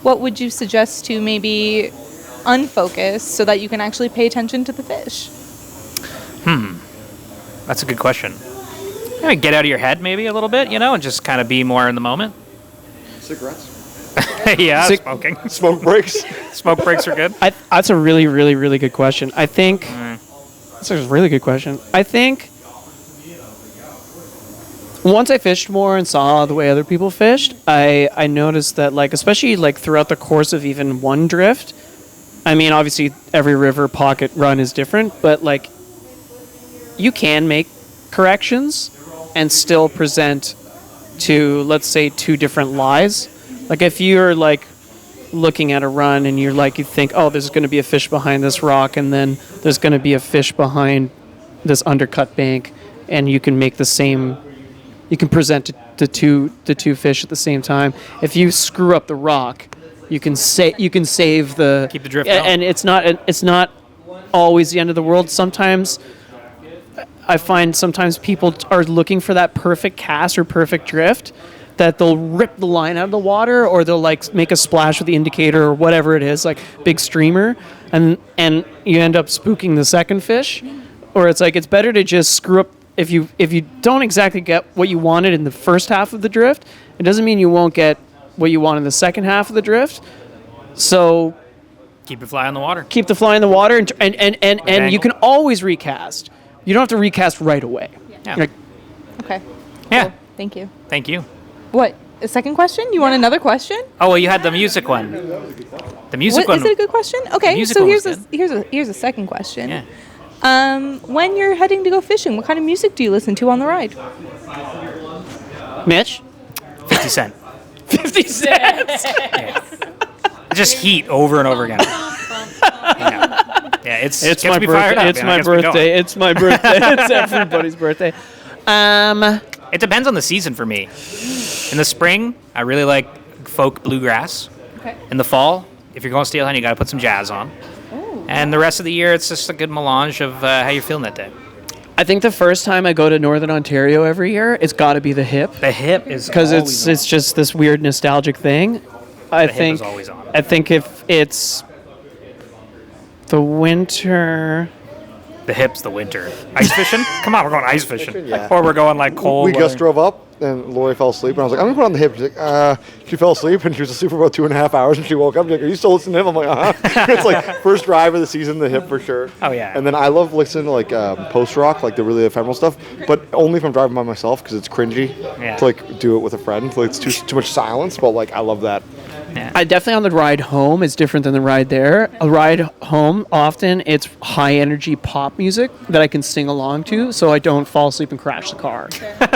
what would you suggest to maybe unfocus so that you can actually pay attention to the fish? That's a good question. Get out of your head maybe a little bit, and just kind of be more in the moment. Cigarettes. Yeah, smoking. Smoke breaks. Smoke breaks are good. That's a really, really, really good question. I think that's a really good question. I think once I fished more and saw the way other people fished, I noticed that especially throughout the course of even one drift. I mean, obviously every river pocket run is different, but you can make corrections and still present to, let's say, two different lies. If you're looking at a run and you think, oh, there's going to be a fish behind this rock, and then there's going to be a fish behind this undercut bank, and you can make the same, you can present the two fish at the same time. If you screw up the rock, you can save the Keep the drift going. and it's not always the end of the world. Sometimes I find people are looking for that perfect cast or perfect drift, that they'll rip the line out of the water, or they'll make a splash with the indicator or whatever it is, big streamer, and you end up spooking the second fish. Or it's it's better to just screw up. If you don't exactly get what you wanted in the first half of the drift, it doesn't mean you won't get what you want in the second half of the drift. So Keep the fly on the water. keep the fly in the water, and you can always recast. You don't have to recast right away. Yeah. Okay. Yeah. Cool. Thank you. Thank you. What? A second question? You want another question? Oh, well, you had the music one. The music one. Is it a good question? Okay, music so one here's was here's a second question. Yeah. When you're heading to go fishing, what kind of music do you listen to on the ride? Mitch? 50 Cent. 50 cents. Just heat over and over again. Yeah, It's gets my me fired birthday. up, It's man. my It gets me going. birthday. It's my birthday. It's everybody's birthday. It depends on the season for me. In the spring, I really like folk bluegrass. Okay. In the fall, if you're going steelhead, you got to put some jazz on. Ooh. And the rest of the year, it's just a good melange of how you're feeling that day. I think the first time I go to Northern Ontario every year, it's got to be the hip, The hip is because always it's just this weird nostalgic thing. I The hip think is always on. I think if it's the winter. The hip's the winter. Ice fishing? Come on, we're going ice fishing. yeah. Or we're going cold We weather. just drove up. and Lori fell asleep, and I was like, I'm gonna put on the hip. She's like, she fell asleep, and she was asleep for about 2.5 hours, and she woke up. She's like, are you still listening to him? I'm like, It's like first drive of the season, the hip for sure. Oh, yeah. And then I love listening to like post rock, like the really ephemeral stuff, but only if I'm driving by myself because it's cringy to like do it with a friend. Like it's too much silence, but like I love that. Yeah. I definitely on the ride home is different than the ride there. A ride home, often it's high energy pop music that I can sing along to, so I don't fall asleep and crash the car.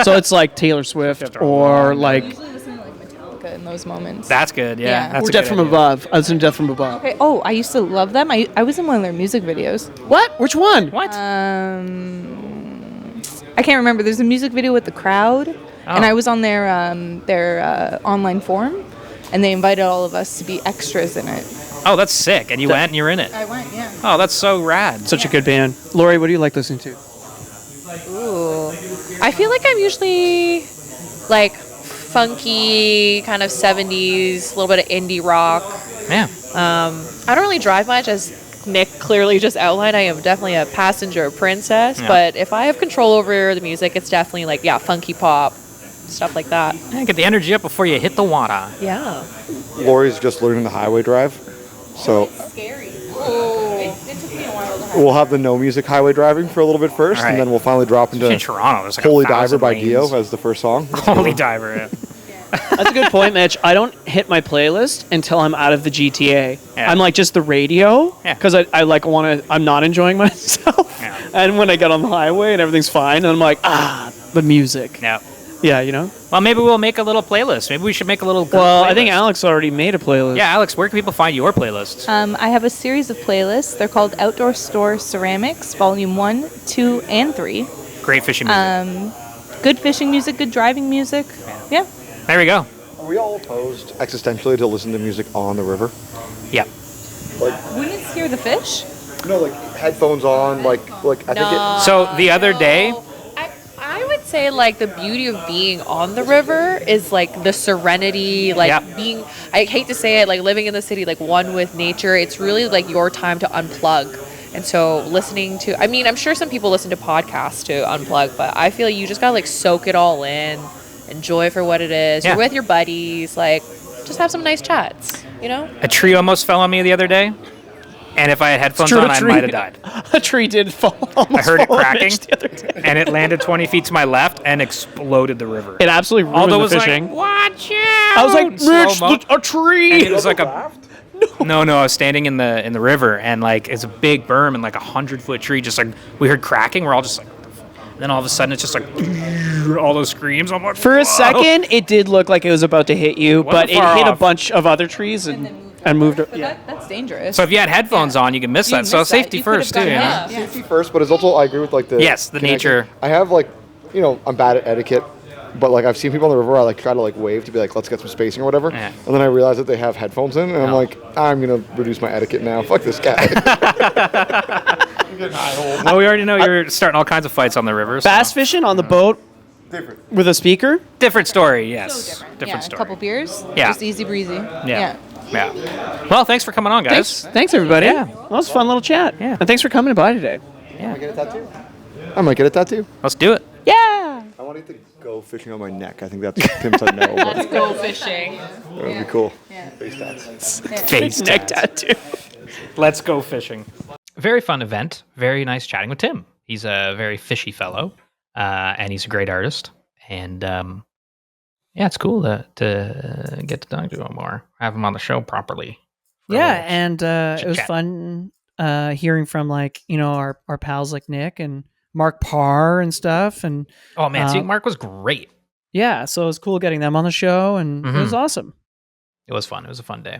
So it's like Taylor Swift or like. I usually listen to like Metallica in those moments. That's good. Yeah. That's Or a Death good from idea. Above. I listen to Death from Above. Okay. Oh, I used to love them. I was in one of their music videos. What? Which one? What? I can't remember. There's a music video with the crowd, and I was on their online forum, and they invited all of us to be extras in it. Oh, that's sick. And you went and you're in it. I went, yeah. Oh, that's so rad. Such a good band. Lori, what do you like listening to? Ooh. I feel like I'm usually like funky, kind of 70s, a little bit of indie rock. Yeah. I don't really drive much, as Nick clearly just outlined. I am definitely a passenger princess, Yeah. but if I have control over the music, it's definitely like, funky pop, stuff like that. Yeah, get the energy up before you hit the water. Yeah. Lori's just learning the highway drive, so Scary. It took me a while to have. we'll have the no music highway driving for a little bit first, All right. and then we'll finally drop into In Toronto, there's like Holy 1,000 Diver by lanes. Dio as the first song. Holy Diver. Yeah. That's a good point, Mitch. I don't hit my playlist until I'm out of the GTA. Yeah. I'm like just the radio Yeah. because I like want to. I'm not enjoying myself. Yeah. And when I get on the highway and everything's fine, and I'm like, the music. Yeah. Yeah, you know. Well, maybe we'll make a little playlist. Maybe we should make a little. Well, I think playlist. Alex already made a playlist. Yeah, Alex, where can people find your playlists? I have a series of playlists. They're called Outdoor Store Ceramics, Volume 1, 2, and 3. Great fishing music. Good fishing music, good driving music. Yeah. There we go. Are we all opposed existentially to listen to music on the river? Yep. Wouldn't it scare the fish? No, like headphones on, like I think it. So the other day, I would say like the beauty of being on the river is like the serenity, like Yeah. being, I hate to say it, like living in the city, like one with nature. It's really like your time to unplug. And so listening to, I mean, I'm sure some people listen to podcasts to unplug, but I feel you just gotta like soak it all in, enjoy it for what it is. Yeah. You're with your buddies, like just have some nice chats, you know? a tree almost fell on me the other day, and if I had headphones True, on, I tree. might have died. A tree did fall. I heard it fall on cracking, Mitch the other day. and it landed 20 feet to my left and exploded the river. It absolutely ruined Although it the was fishing. like, watch out! I was like, Slow-mo. Mitch, a tree. And it was like a no. I was standing in the river, and like it's a big berm, and like 100-foot tree. Just like we heard cracking, we're all just like, what the fuck? And then all of a sudden it's just like all those screams. I'm like, For a whoa. second, it did look like it was about to hit you, Wasn't but it far hit a off. bunch of other trees and moved. Yeah. That's dangerous. So if you had headphones on, you could miss that. So safety first too. You know? Safety first, but it's also I agree with like the Yes, the connection. nature. I have like, I'm bad at etiquette, but like I've seen people on the river. I like try to like wave to be like, let's get some spacing or whatever, Yeah. and then I realize that they have headphones in, and I'm like, I'm gonna reduce my etiquette now. Fuck this guy. Well, we already know you're starting all kinds of fights on the river. So. Bass fishing on the boat with a speaker. Different story. Yes. Different A story. couple beers. Yeah. Just easy breezy. Yeah. Well, thanks for coming on, guys. Thanks everybody. Yeah. That was a fun little chat. Yeah. And thanks for coming by today. I might get a tattoo. Let's do it. Yeah. I want it to go fishing on my neck. I think that's Tim said no, but Go fishing. that would be cool. Face tats. Face Neck tats. tattoo. Let's go fishing. Very fun event. Very nice chatting with Tim. He's a very fishy fellow, and he's a great artist. And it's cool to get to talk to him more, have him on the show properly. Yeah, and it was chit-chat. fun hearing from like our pals like Nick and Mark Parr and stuff. And Oh man, see, Mark was great. yeah, so it was cool getting them on the show, and it was awesome. It was fun. It was a fun day.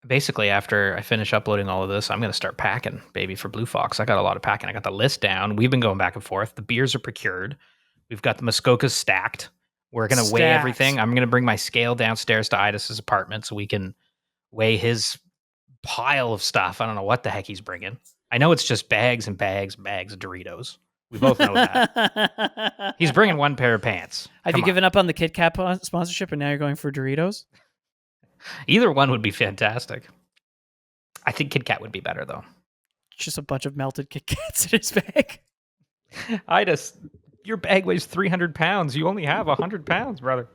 Basically, after I finish uploading all of this, I'm going to start packing, baby, for Blue Fox. I got a lot of packing. I got the list down. We've been going back and forth. The beers are procured. We've got the Muskokas stacked. We're going to weigh Stacked. everything. I'm going to bring my scale downstairs to Idas's apartment so we can weigh his pile of stuff. I don't know what the heck he's bringing. I know it's just bags and bags and bags of Doritos. We both know that. He's bringing one pair of pants. Have Come you on. given up on the Kit Kat sponsorship and now you're going for Doritos? Either one would be fantastic. I think Kit Kat would be better, though. Just a bunch of melted Kit Kats in his bag. Ida your bag weighs 300 pounds. You only have 100 pounds, brother.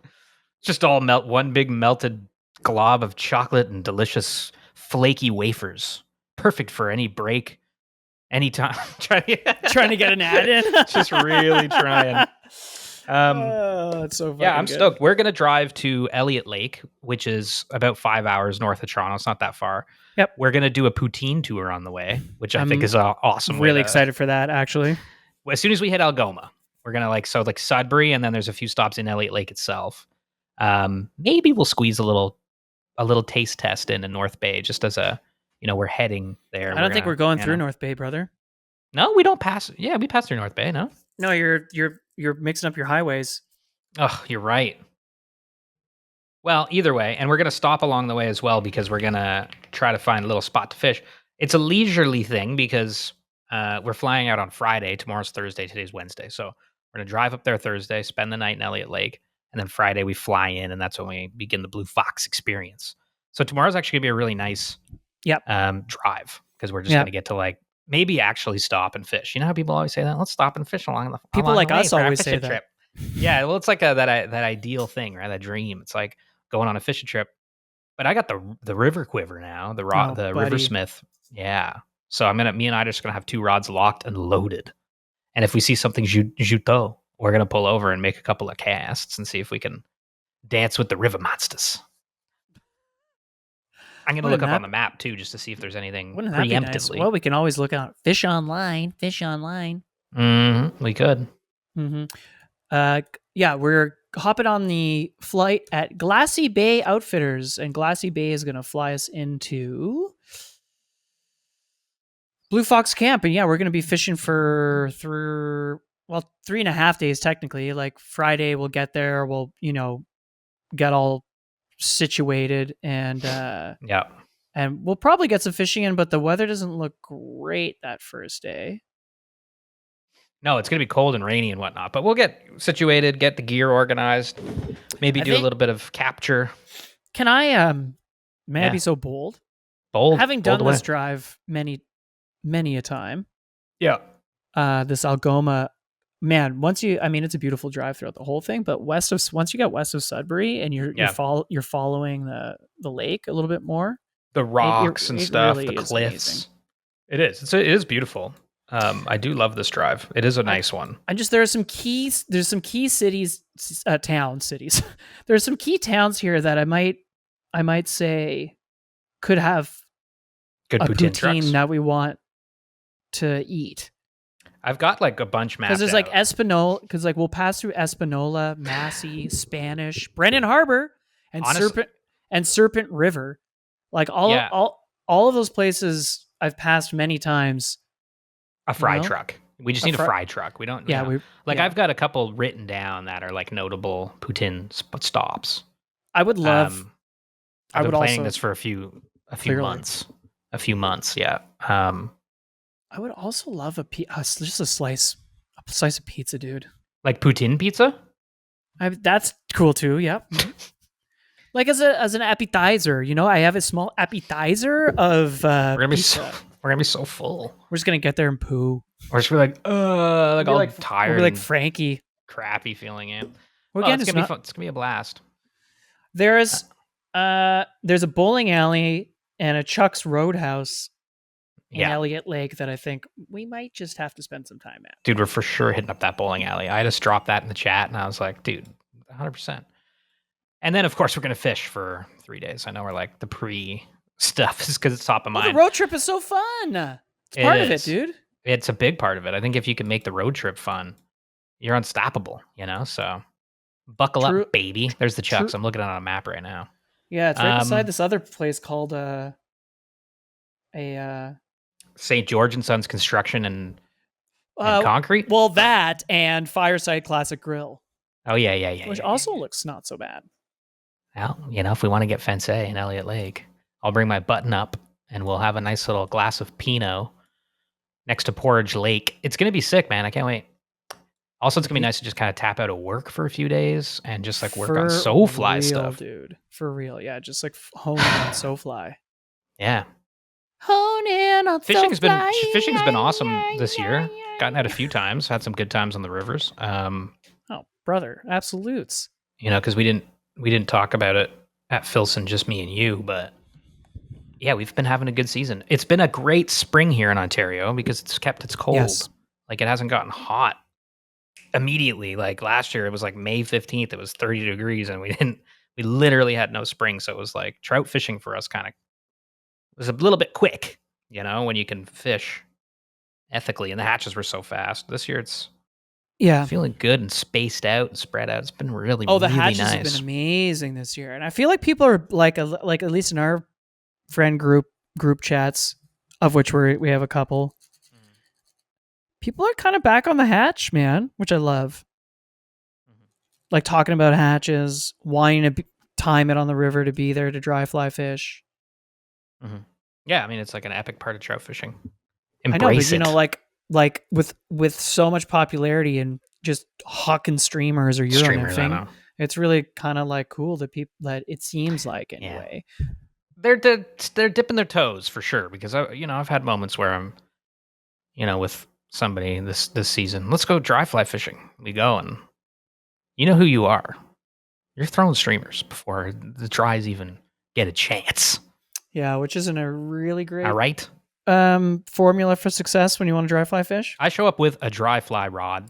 Just all one big melted glob of chocolate and delicious flaky wafers. Perfect for any break, anytime. Trying to get an ad in. Just really trying. It's so fucking Yeah, I'm good. stoked. We're going to drive to Elliott Lake, which is about 5 hours north of Toronto. It's not that far. Yep. We're going to do a poutine tour on the way, which I I'm think is awesome. Really excited for that, actually. As soon as we hit Algoma, we're going to like Sudbury, and then there's a few stops in Elliott Lake itself. Maybe we'll squeeze a little taste test in North Bay, just as a, we're heading there. I don't think we're going through North Bay, brother. No, we don't pass. Yeah, we pass through North Bay. No, you're mixing up your highways. Oh, you're right. Well, either way, and we're going to stop along the way as well because we're going to try to find a little spot to fish. It's a leisurely thing because we're flying out on Friday. Tomorrow's Thursday. Today's Wednesday. So we're going to drive up there Thursday, spend the night in Elliott Lake, and then Friday we fly in, and that's when we begin the Blue Fox experience. So tomorrow's actually going to be a really nice drive because we're just going to get to maybe actually stop and fish. You know how people always say that? Let's stop and fish along the people like the way us for our always say fishing that. Trip. Yeah, well, it's like that ideal thing, right? That dream. It's like going on a fishing trip. But I got the river quiver now, the River Smith. Yeah. So me and I are just gonna have 2 rods locked and loaded. And if we see something juteau, we're gonna pull over and make a couple of casts and see if we can dance with the river monsters. I'm gonna look up on the map too, just to see if there's anything preemptively. Nice? Well, we can always look out fish online. Mm-hmm. We could. Mm-hmm. We're hopping on the flight at Glassy Bay Outfitters, and Glassy Bay is going to fly us into Blue Fox Camp. And we're going to be fishing for 3.5 days technically. Like Friday, we'll get there. We'll, get all situated and and we'll probably get some fishing in, but the weather doesn't look great that first day. No, it's going to be cold and rainy and whatnot, but we'll get situated, get the gear organized, maybe do a little bit of capture. Can I, may I be so bold? Bold. Having done this drive many a time. Yeah. This Algoma, man, it's a beautiful drive throughout the whole thing, but once you get west of Sudbury and you're following the lake a little bit more. The rocks and stuff, really the cliffs. It is beautiful. I do love this drive. It is a nice one. There's some key cities. There's some key towns here that I might say could have good poutine that we want to eat. I've got a bunch mapped because there's Espanola. Because we'll pass through Espanola, Massey, Spanish, Brennan Harbor, and Serpent River. All of those places I've passed many times. A fry truck. We just need a fry truck. We don't. I've got a couple written down that are notable poutine stops. I would love. I've been planning this for a few months. A few months, yeah. I would also love just a slice of pizza, dude. Like poutine pizza. That's cool too. Yeah. as an appetizer, I have a small appetizer of pizza. We're gonna be so full. We're just gonna get there and poo. We're just gonna be all tired. We'll be like Frankie, crappy feeling it. Again, it's gonna be fun. It's gonna be a blast. There's a bowling alley and a Chuck's Roadhouse in Elliott Lake that I think we might just have to spend some time at. Dude, we're for sure hitting up that bowling alley. I just dropped that in the chat, and I was like, dude, 100%. And then, of course, we're gonna fish for 3 days. I know we're the pre stuff is because it's top of mind. The road trip is so fun. It's part of it, dude. It's a big part of it. I think if you can make the road trip fun, you're unstoppable, So buckle up, baby. There's the Chucks. I'm looking at it on a map right now. Yeah, it's right beside this other place called St. George and Sons Construction and Concrete. Well, that and Fireside Classic Grill. Oh yeah. Which also looks not so bad. Well, if we want to get fancy in Elliott Lake, I'll bring my button up and we'll have a nice little glass of Pinot next to Porridge Lake. It's going to be sick, man. I can't wait. Also, it's going to be nice to just kind of tap out of work for a few days and just work on SoFly stuff. Dude. For real. Yeah. Just hone on SoFly. Yeah. Hone in on Fishing's been awesome this year. Gotten out a few times. Had some good times on the rivers. Oh, brother, absolutes. Because we didn't talk about it at Filson, just me and you, but yeah, we've been having a good season. It's been a great spring here in Ontario because it's kept its cold. Yes. Like it hasn't gotten hot immediately. Like last year, it was like May 15th. It was 30 degrees, and we literally had no spring. So it was like trout fishing for us kind of was a little bit quick, when you can fish ethically, and the hatches were so fast. This year, it's feeling good and spaced out and spread out. It's been really, the really hatches nice. have been amazing this year, and I feel like people are like at least in our friend group chats, of which we have a couple. People are kind of back on the hatch, man, which I love. Like talking about hatches, wanting to time it on the river to be there to dry fly fish. Yeah, I mean it's like an epic part of trout fishing. Embrace it. Like with so much popularity and just hucking streamers or Euro-nymphing, it's really kind of like cool that it seems like anyway. They're dipping their toes for sure because I've had moments where I'm with somebody this season. Let's go dry fly fishing. We go and you know who you are. You're throwing streamers before the dries even get a chance. Yeah, which isn't a really great all right formula for success when you want to dry fly fish. I show up with a dry fly rod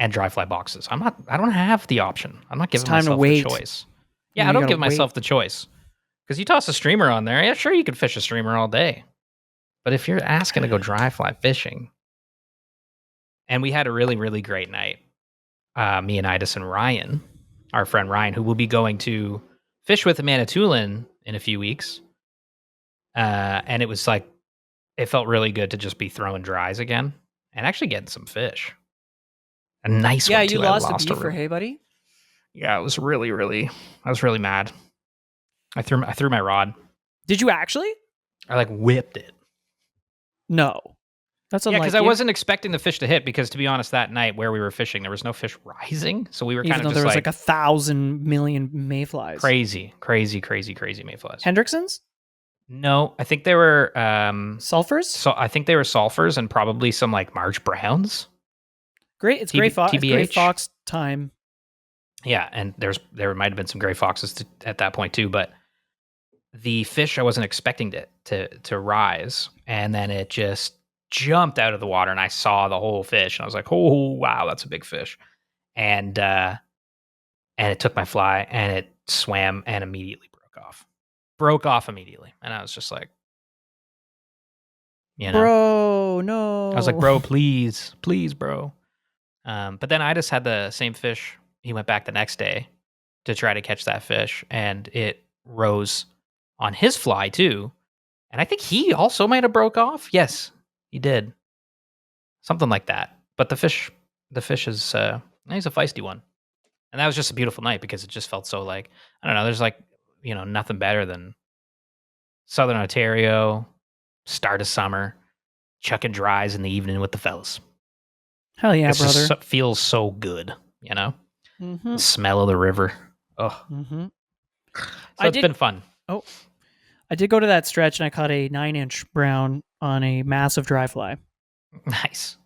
and dry fly boxes. I don't have the option. I'm not giving myself the choice. Yeah, I don't give myself the choice. Because you toss a streamer on there, yeah, sure, you can fish a streamer all day. But if you're asking to go dry fly fishing, and we had a really, really great night, me and Idis and Ryan, our friend Ryan, who will be going to fish with Manitoulin in a few weeks. And it was like, it felt really good to just be throwing dries again and actually getting some fish. A nice one, too. You lost a beaver, hey, buddy? Yeah, it was really, really, I was really mad. I threw my rod. Did you actually? I whipped it. No. That's unlike because I wasn't expecting the fish to hit because, to be honest, that night where we were fishing, there was no fish rising. So we were kind of just there was like 1,000 million mayflies. Crazy mayflies. Hendricksons? No, I think they were... sulfurs? So I think they were sulfurs and probably some March Browns. Great. It's gray fox time. Yeah, and there might have been some gray foxes at that point too, but the fish I wasn't expecting to rise, and then it just jumped out of the water, and I saw the whole fish, and I was like, "Oh wow, that's a big fish!" And it took my fly, and it swam and immediately broke off immediately, and I was just like, bro, no. I was like, bro, please, bro. But then I just had the same fish. He went back the next day to try to catch that fish, and it rose on his fly too. And I think he also might have broke off. Yes, he did. Something like that. But the fish is he's a feisty one. And that was just a beautiful night because it just felt so I don't know, there's nothing better than Southern Ontario, start of summer, chucking dries in the evening with the fellas. Hell yeah, brother. Just feels so good, Mm-hmm. The smell of the river. Oh. Mm-hmm. So it's been fun. Oh, I did go to that stretch and I caught a 9-inch brown on a massive dry fly. Nice.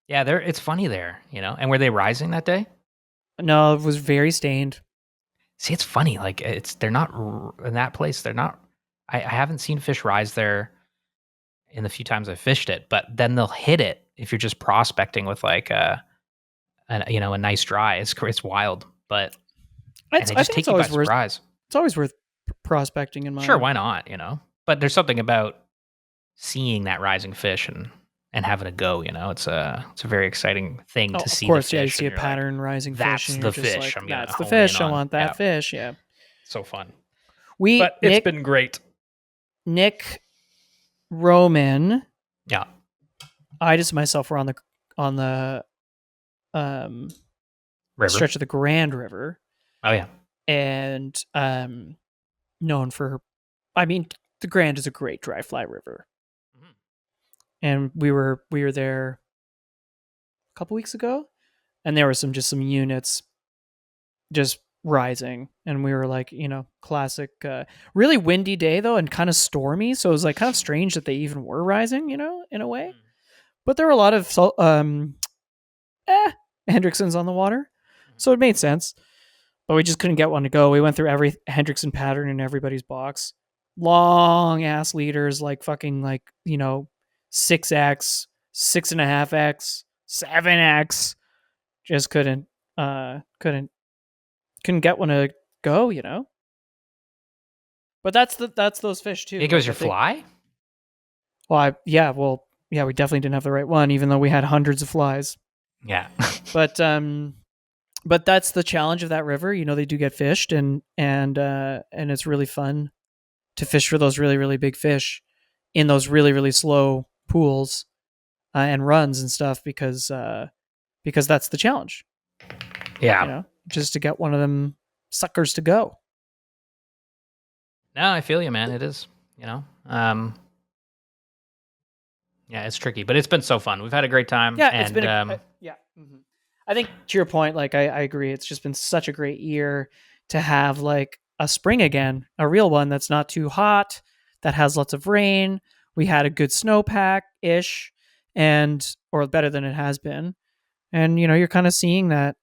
Yeah, it's funny there, And were they rising that day? No, it was very stained. See, it's funny. They're not in that place. They're not. I haven't seen fish rise there in the few times I fished it, but then they'll hit it if you're just prospecting with a nice dry. It's wild, but they just take you by surprise. It's always worth prospecting in my Sure, why not? But there's something about seeing that rising fish and having a go. It's a very exciting thing to see. Of course, the fish you see a pattern rising fish. That's the fish. That's the fish. I want that fish. Yeah, so fun. But it's been great. Nick, Roman, yeah, I just myself were on the river. Stretch of the Grand River. Oh yeah, and known for, the Grand is a great dry fly river. Mm-hmm. And we were there a couple weeks ago, and there were some units just rising, and we were like, classic, really windy day though, and kind of stormy. So it was like kind of strange that they even were rising, in a way. But there were a lot of Hendricksons on the water, so it made sense. But we just couldn't get one to go. We went through every Hendrickson pattern in everybody's box, long ass leaders, like fucking 6x, 6.5x, 7x. Just couldn't get one to go. But that's those fish too. You think it was your fly? Well, we definitely didn't have the right one, even though we had hundreds of flies. Yeah. But that's the challenge of that river. They do get fished, and it's really fun to fish for those really, really big fish in those really, really slow pools and runs and stuff, because that's the challenge. Yeah. Just to get one of them suckers to go. No, I feel you, man. It is, yeah, it's tricky, but it's been so fun. We've had a great time. Yeah, and, it's been I think to your point, I agree. It's just been such a great year to have like a spring again, a real one that's not too hot, that has lots of rain. We had a good snowpack ish, or better than it has been. And, you're kind of seeing that,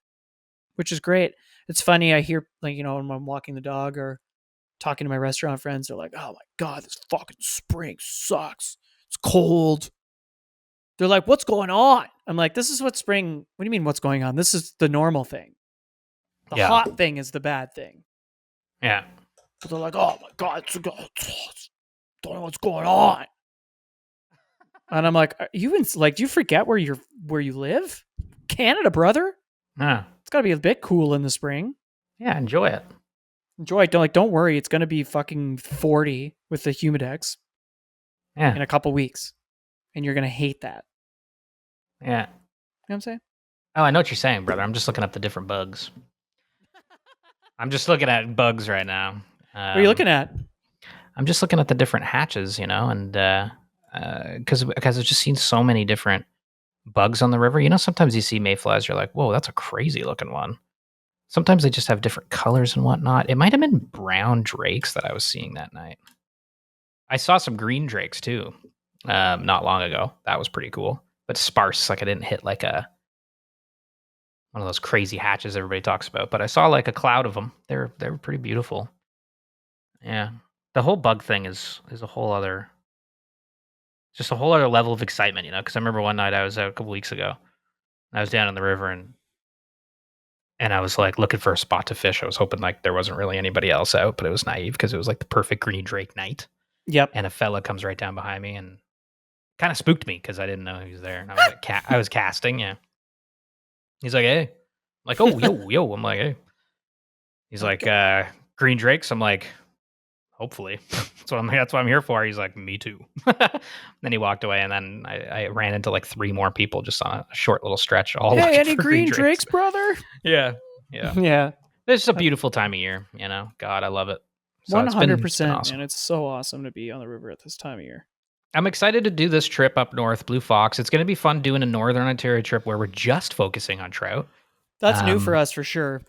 which is great. It's funny. I hear when I'm walking the dog or talking to my restaurant friends, they're like, "Oh my God, this fucking spring sucks. It's cold." They're like, "What's going on?" I'm like, "This is what spring." What do you mean, what's going on? This is the normal thing. The hot thing is the bad thing. Yeah. But they're like, "Oh my God, don't know what's going on." And I'm like, do you forget where you live? Canada, brother. Yeah. It's got to be a bit cool in the spring. Yeah, enjoy it. Enjoy it. Don't worry. It's going to be fucking 40 with the Humidex. Yeah. In a couple weeks. And you're going to hate that. Yeah. You know what I'm saying? Oh, I know what you're saying, brother. I'm just looking up the different bugs. I'm just looking at bugs right now. What are you looking at? I'm just looking at the different hatches, and because I've just seen so many different bugs on the river. Sometimes you see mayflies, you're like, whoa, that's a crazy looking one. Sometimes they just have different colors and whatnot. It might have been brown drakes that I was seeing that night. I saw some green drakes too, not long ago. That was pretty cool, but sparse. Like I didn't hit like one of those crazy hatches everybody talks about, but I saw like a cloud of them. They were pretty beautiful. Yeah, the whole bug thing is a whole other, just a whole other level of excitement, Because I remember one night I was out a couple weeks ago. I was down in the river and I was like looking for a spot to fish. I was hoping like there wasn't really anybody else out, but it was naive because it was like the perfect green drake night. Yep. And a fella comes right down behind me and kind of spooked me because I didn't know he was there. And I was like, I was casting. Yeah. He's like, "Hey," I'm like, "Oh, yo." I'm like, "Hey." He's like, "Green drakes." I'm like, "Hopefully." That's what I'm here for. He's like, "Me too." Then he walked away, and then I ran into like 3 more people just on a short little stretch. All hey, looking any for green drakes, brother? Yeah. Yeah. It's a beautiful time of year, God, I love it. So 100%, and it's so awesome to be on the river at this time of year. I'm excited to do this trip up north, Blue Fox. It's going to be fun doing a Northern Ontario trip where we're just focusing on trout. That's new for us for sure.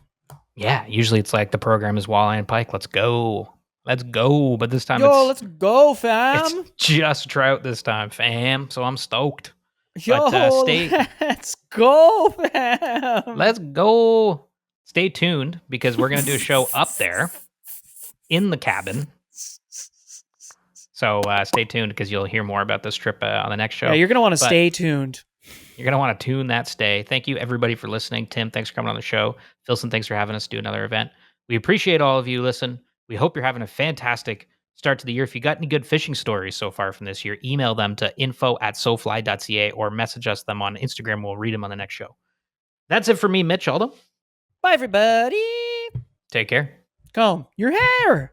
Yeah, usually it's like the program is walleye and pike. Let's go. But this time let's go, fam. It's just trout this time, fam. So I'm stoked. Let's go, fam. Let's go. Stay tuned because we're going to do a show up there in the cabin. So stay tuned because you'll hear more about this trip on the next show. Yeah, you're going to want to stay tuned. You're going to want to tune that stay. Thank you, everybody, for listening. Tim, thanks for coming on the show. Philson, thanks for having us do another event. We appreciate all of you. Listen, we hope you're having a fantastic start to the year. If you got any good fishing stories so far from this year, email them to info@sofly.ca or message us them on Instagram. We'll read them on the next show. That's it for me, Mitch Aldo. Bye, everybody. Take care. Comb your hair.